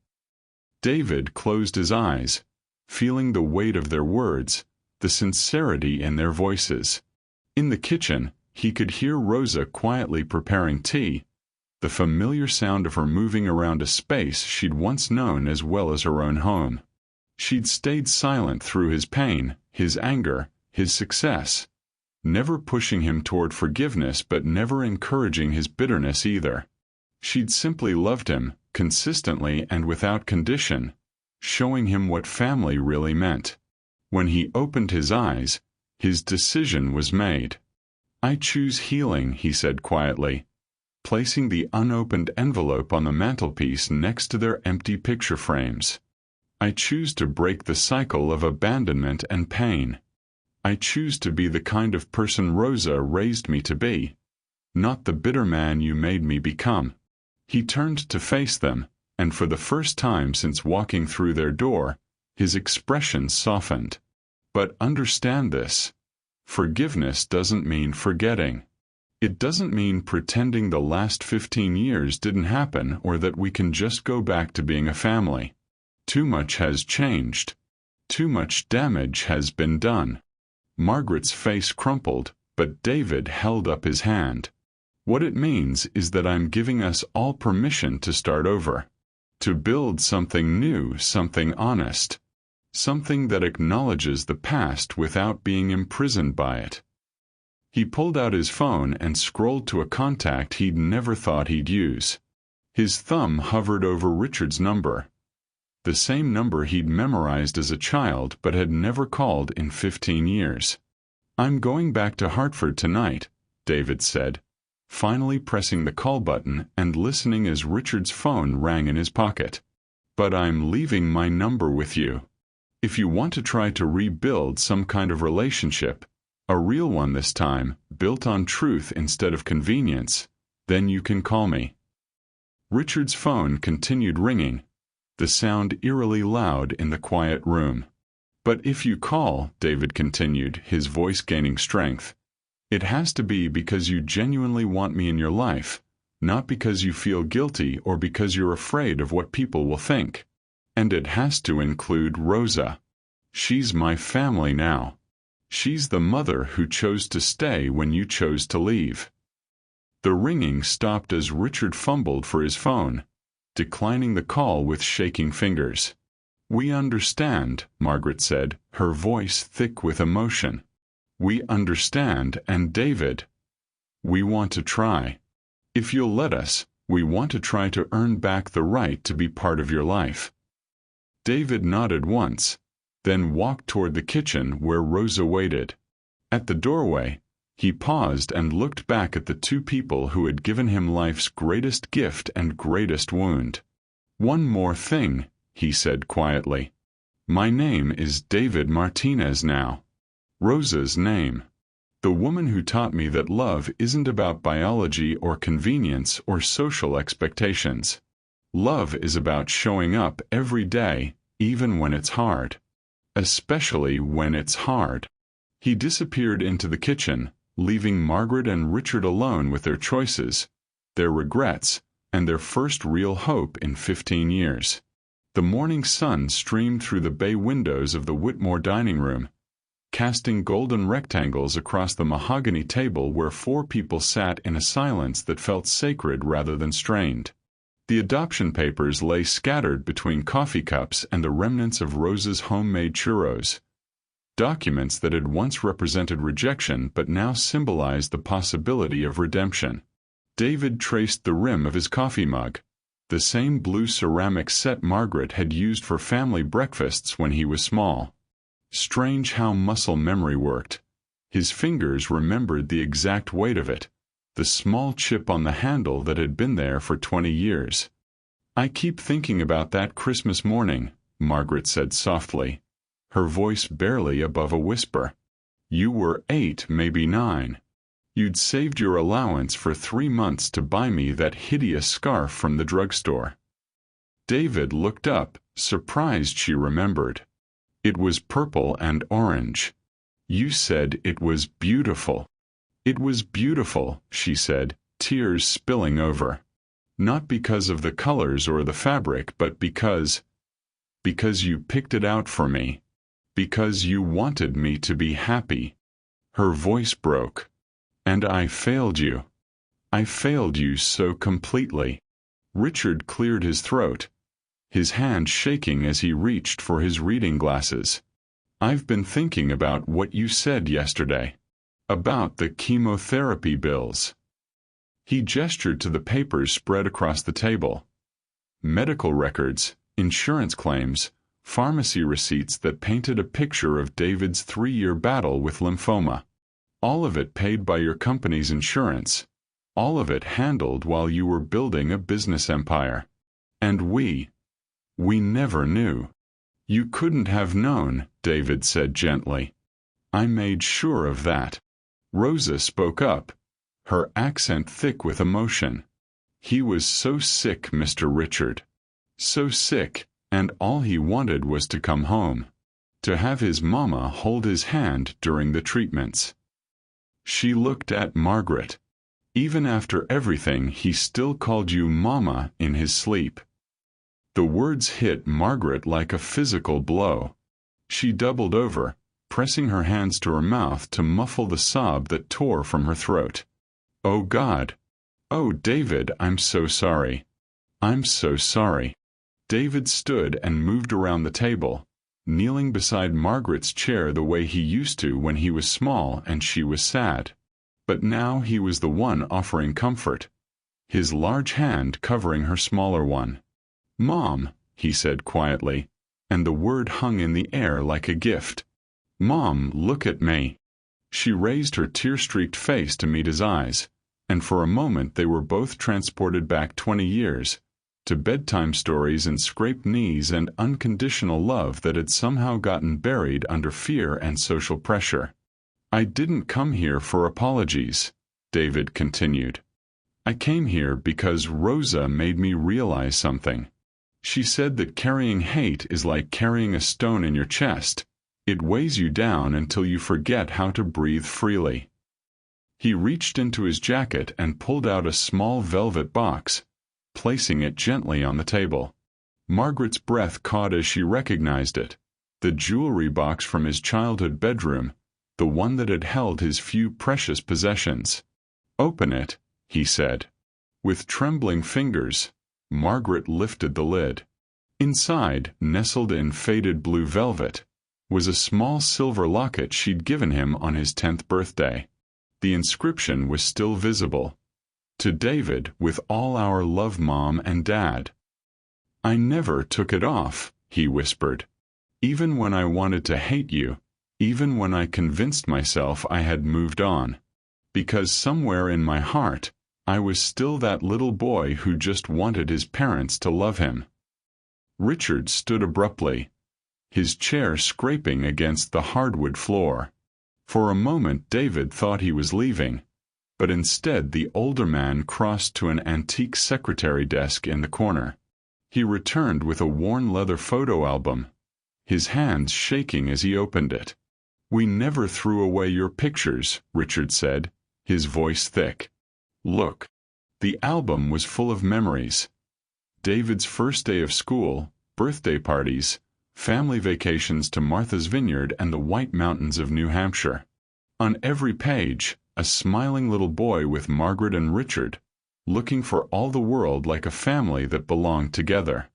David closed his eyes, feeling the weight of their words, the sincerity in their voices. In the kitchen, he could hear Rosa quietly preparing tea, the familiar sound of her moving around a space she'd once known as well as her own home. She'd stayed silent through his pain, his anger, his success, never pushing him toward forgiveness but never encouraging his bitterness either. She'd simply loved him, consistently and without condition, showing him what family really meant. When he opened his eyes, his decision was made. I choose healing, he said quietly, placing the unopened envelope on the mantelpiece next to their empty picture frames. I choose to break the cycle of abandonment and pain. I choose to be the kind of person Rosa raised me to be, not the bitter man you made me become. He turned to face them, and for the first time since walking through their door, his expression softened. But understand this. Forgiveness doesn't mean forgetting. It doesn't mean pretending the last 15 years didn't happen or that we can just go back to being a family. Too much has changed. Too much damage has been done. Margaret's face crumpled, but David held up his hand. What it means is that I'm giving us all permission to start over. To build something new, something honest. Something that acknowledges the past without being imprisoned by it. He pulled out his phone and scrolled to a contact he'd never thought he'd use. His thumb hovered over Richard's number. The same number he'd memorized as a child but had never called in 15 years. I'm going back to Hartford tonight, David said, finally pressing the call button and listening as Richard's phone rang in his pocket. But I'm leaving my number with you. If you want to try to rebuild some kind of relationship, a real one this time, built on truth instead of convenience, then you can call me. Richard's phone continued ringing, the sound eerily loud in the quiet room. But if you call, David continued, his voice gaining strength, it has to be because you genuinely want me in your life, not because you feel guilty or because you're afraid of what people will think. And it has to include Rosa. She's my family now. She's the mother who chose to stay when you chose to leave. The ringing stopped as Richard fumbled for his phone, declining the call with shaking fingers. We understand, Margaret said, her voice thick with emotion. We understand, and David, we want to try. If you'll let us, we want to try to earn back the right to be part of your life. David nodded once, then walked toward the kitchen where Rosa waited. At the doorway, he paused and looked back at the two people who had given him life's greatest gift and greatest wound. "One more thing," he said quietly. "My name is David Martinez now. Rosa's name. The woman who taught me that love isn't about biology or convenience or social expectations. Love is about showing up every day, even when it's hard. Especially when it's hard." He disappeared into the kitchen, leaving Margaret and Richard alone with their choices, their regrets, and their first real hope in 15 years. The morning sun streamed through the bay windows of the Whitmore dining room, casting golden rectangles across the mahogany table where 4 people sat in a silence that felt sacred rather than strained. The adoption papers lay scattered between coffee cups and the remnants of Rosa's homemade churros, documents that had once represented rejection but now symbolized the possibility of redemption. David traced the rim of his coffee mug, the same blue ceramic set Margaret had used for family breakfasts when he was small. Strange how muscle memory worked. His fingers remembered the exact weight of it, the small chip on the handle that had been there for 20 years. "I keep thinking about that Christmas morning," Margaret said softly, her voice barely above a whisper. "You were 8, maybe 9. You'd saved your allowance for 3 months to buy me that hideous scarf from the drugstore." David looked up, surprised she remembered. "It was purple and orange. You said it was beautiful." "It was beautiful," she said, tears spilling over. "Not because of the colors or the fabric, but because you picked it out for me. Because you wanted me to be happy." Her voice broke. "And I failed you. I failed you so completely." Richard cleared his throat, his hand shaking as he reached for his reading glasses. "I've been thinking about what you said yesterday. About the chemotherapy bills." He gestured to the papers spread across the table. Medical records, insurance claims, pharmacy receipts that painted a picture of David's 3-year battle with lymphoma. All of it paid by your company's insurance. All of it handled while you were building a business empire. And we never knew. "You couldn't have known," David said gently. "I made sure of that." Rosa spoke up, her accent thick with emotion. "He was so sick, Mr. Richard. So sick, and all he wanted was to come home. To have his mama hold his hand during the treatments." She looked at Margaret. "Even after everything, he still called you Mama in his sleep." The words hit Margaret like a physical blow. She doubled over, pressing her hands to her mouth to muffle the sob that tore from her throat. "Oh God! Oh, David, I'm so sorry. I'm so sorry." David stood and moved around the table, kneeling beside Margaret's chair the way he used to when he was small and she was sad. But now he was the one offering comfort, his large hand covering her smaller one. "Mom," he said quietly, and the word hung in the air like a gift. "Mom, look at me." She raised her tear-streaked face to meet his eyes, and for a moment they were both transported back 20 years, to bedtime stories and scraped knees and unconditional love that had somehow gotten buried under fear and social pressure. "I didn't come here for apologies," David continued. "I came here because Rosa made me realize something. She said that carrying hate is like carrying a stone in your chest. It weighs you down until you forget how to breathe freely." He reached into his jacket and pulled out a small velvet box, placing it gently on the table. Margaret's breath caught as she recognized it, the jewelry box from his childhood bedroom, the one that had held his few precious possessions. "Open it," he said. With trembling fingers, Margaret lifted the lid. Inside, nestled in faded blue velvet, was a small silver locket she'd given him on his 10th birthday. The inscription was still visible. "To David, with all our love, Mom and Dad." "I never took it off," he whispered. Even when I wanted to hate you, even when I convinced myself I had moved on. Because somewhere in my heart, I was still that little boy who just wanted his parents to love him. Richard stood abruptly, his chair scraping against the hardwood floor. For a moment David thought he was leaving, but instead the older man crossed to an antique secretary desk in the corner. He returned with a worn leather photo album, his hands shaking as he opened it. "We never threw away your pictures," Richard said, his voice thick. "Look." The album was full of memories. David's first day of school, birthday parties, family vacations to Martha's Vineyard and the White Mountains of New Hampshire. On every page, a smiling little boy with Margaret and Richard, looking for all the world like a family that belonged together.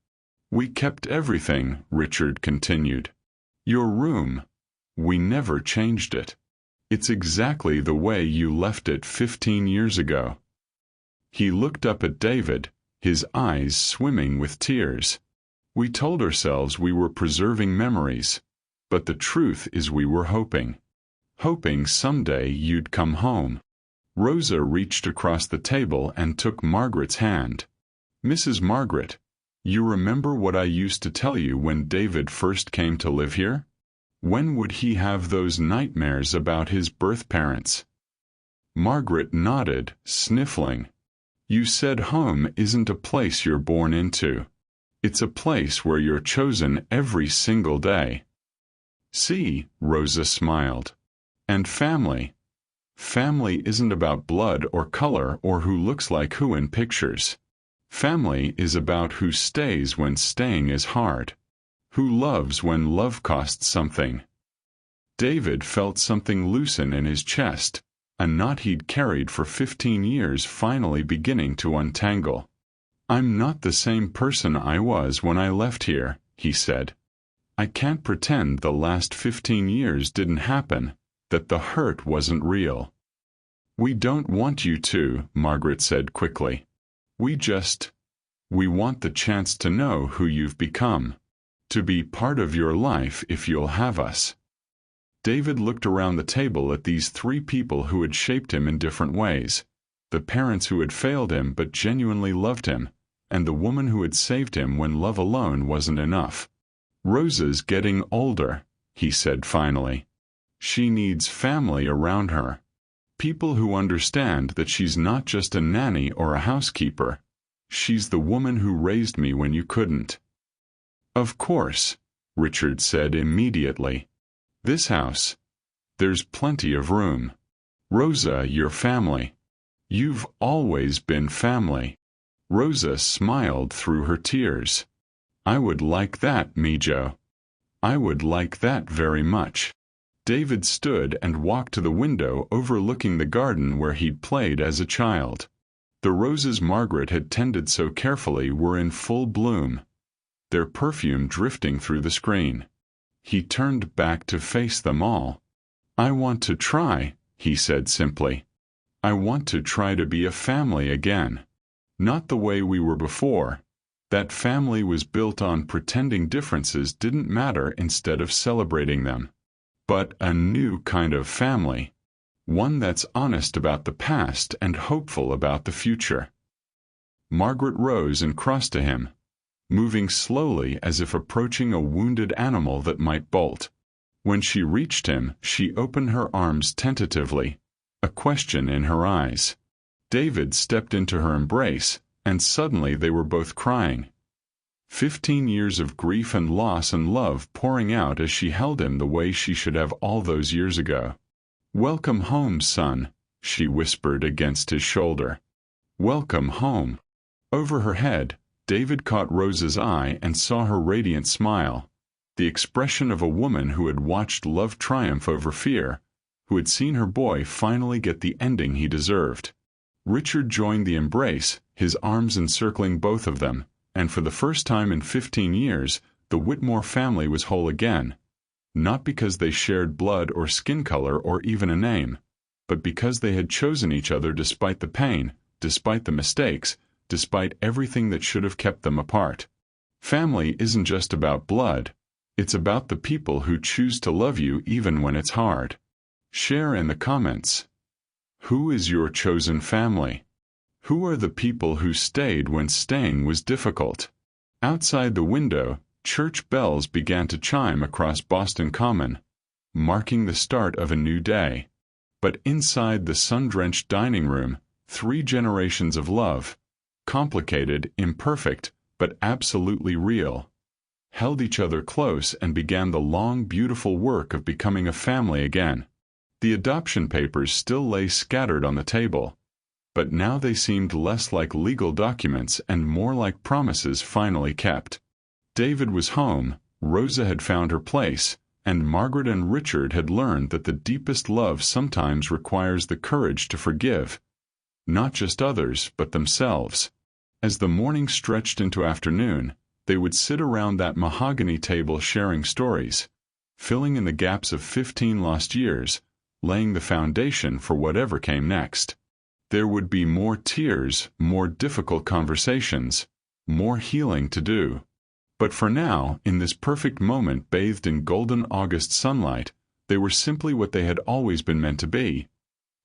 "We kept everything," Richard continued. "Your room. We never changed it. It's exactly the way you left it 15 years ago." He looked up at David, his eyes swimming with tears. "We told ourselves we were preserving memories, but the truth is we were hoping someday you'd come home." Rosa reached across the table and took Margaret's hand. "Mrs. Margaret, you remember what I used to tell you when David first came to live here? When would he have those nightmares about his birth parents?" Margaret nodded, sniffling. "You said home isn't a place you're born into. It's a place where you're chosen every single day." "See," Rosa smiled. "And family. Family isn't about blood or color or who looks like who in pictures. Family is about who stays when staying is hard, who loves when love costs something." David felt something loosen in his chest, a knot he'd carried for 15 years finally beginning to untangle. "I'm not the same person I was when I left here," he said. "I can't pretend the last 15 years didn't happen, that the hurt wasn't real." "We don't want you to," Margaret said quickly. We want the chance to know who you've become, to be part of your life if you'll have us." David looked around the table at these three people who had shaped him in different ways, the parents who had failed him but genuinely loved him, and the woman who had saved him when love alone wasn't enough. "Rosa's getting older," he said finally. "She needs family around her. People who understand that she's not just a nanny or a housekeeper. She's the woman who raised me when you couldn't." "Of course," Richard said immediately. "This house. There's plenty of room. Rosa, you're family. You've always been family." Rosa smiled through her tears. "I would like that, Mijo. I would like that very much." David stood and walked to the window overlooking the garden where he'd played as a child. The roses Margaret had tended so carefully were in full bloom, their perfume drifting through the screen. He turned back to face them all. "I want to try," he said simply. "I want to try to be a family again. Not the way we were before. That family was built on pretending differences didn't matter instead of celebrating them. But a new kind of family. One that's honest about the past and hopeful about the future." Margaret rose and crossed to him, moving slowly as if approaching a wounded animal that might bolt. When she reached him, she opened her arms tentatively, a question in her eyes. David stepped into her embrace, and suddenly they were both crying. 15 years of grief and loss and love pouring out as she held him the way she should have all those years ago. "Welcome home, son," she whispered against his shoulder. "Welcome home." Over her head, David caught Rosa's eye and saw her radiant smile, the expression of a woman who had watched love triumph over fear, who had seen her boy finally get the ending he deserved. Richard joined the embrace, his arms encircling both of them, and for the first time in 15 years, the Whitmore family was whole again, not because they shared blood or skin color or even a name, but because they had chosen each other despite the pain, despite the mistakes, despite everything that should have kept them apart. Family isn't just about blood. It's about the people who choose to love you even when it's hard. Share in the comments. Who is your chosen family? Who are the people who stayed when staying was difficult? Outside the window, church bells began to chime across Boston Common, marking the start of a new day. But inside the sun-drenched dining room, 3 generations of love, complicated, imperfect, but absolutely real, held each other close and began the long, beautiful work of becoming a family again. The adoption papers still lay scattered on the table, but now they seemed less like legal documents and more like promises finally kept. David was home, Rosa had found her place, and Margaret and Richard had learned that the deepest love sometimes requires the courage to forgive, not just others, but themselves. As the morning stretched into afternoon, they would sit around that mahogany table sharing stories, filling in the gaps of 15 lost years, laying the foundation for whatever came next. There would be more tears, more difficult conversations, more healing to do. But for now, in this perfect moment bathed in golden August sunlight, they were simply what they had always been meant to be.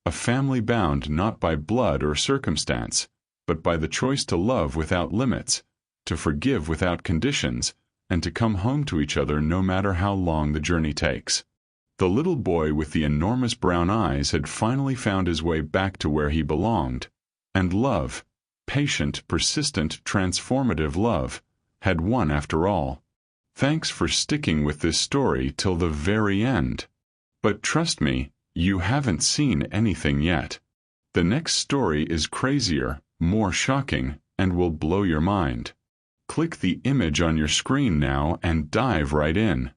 A family bound not by blood or circumstance, but by the choice to love without limits, to forgive without conditions, and to come home to each other no matter how long the journey takes. The little boy with the enormous brown eyes had finally found his way back to where he belonged, and love, patient, persistent, transformative love, had won after all. Thanks for sticking with this story till the very end. But trust me, you haven't seen anything yet. The next story is crazier, more shocking, and will blow your mind. Click the image on your screen now and dive right in.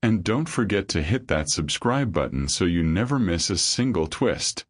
And don't forget to hit that subscribe button so you never miss a single twist.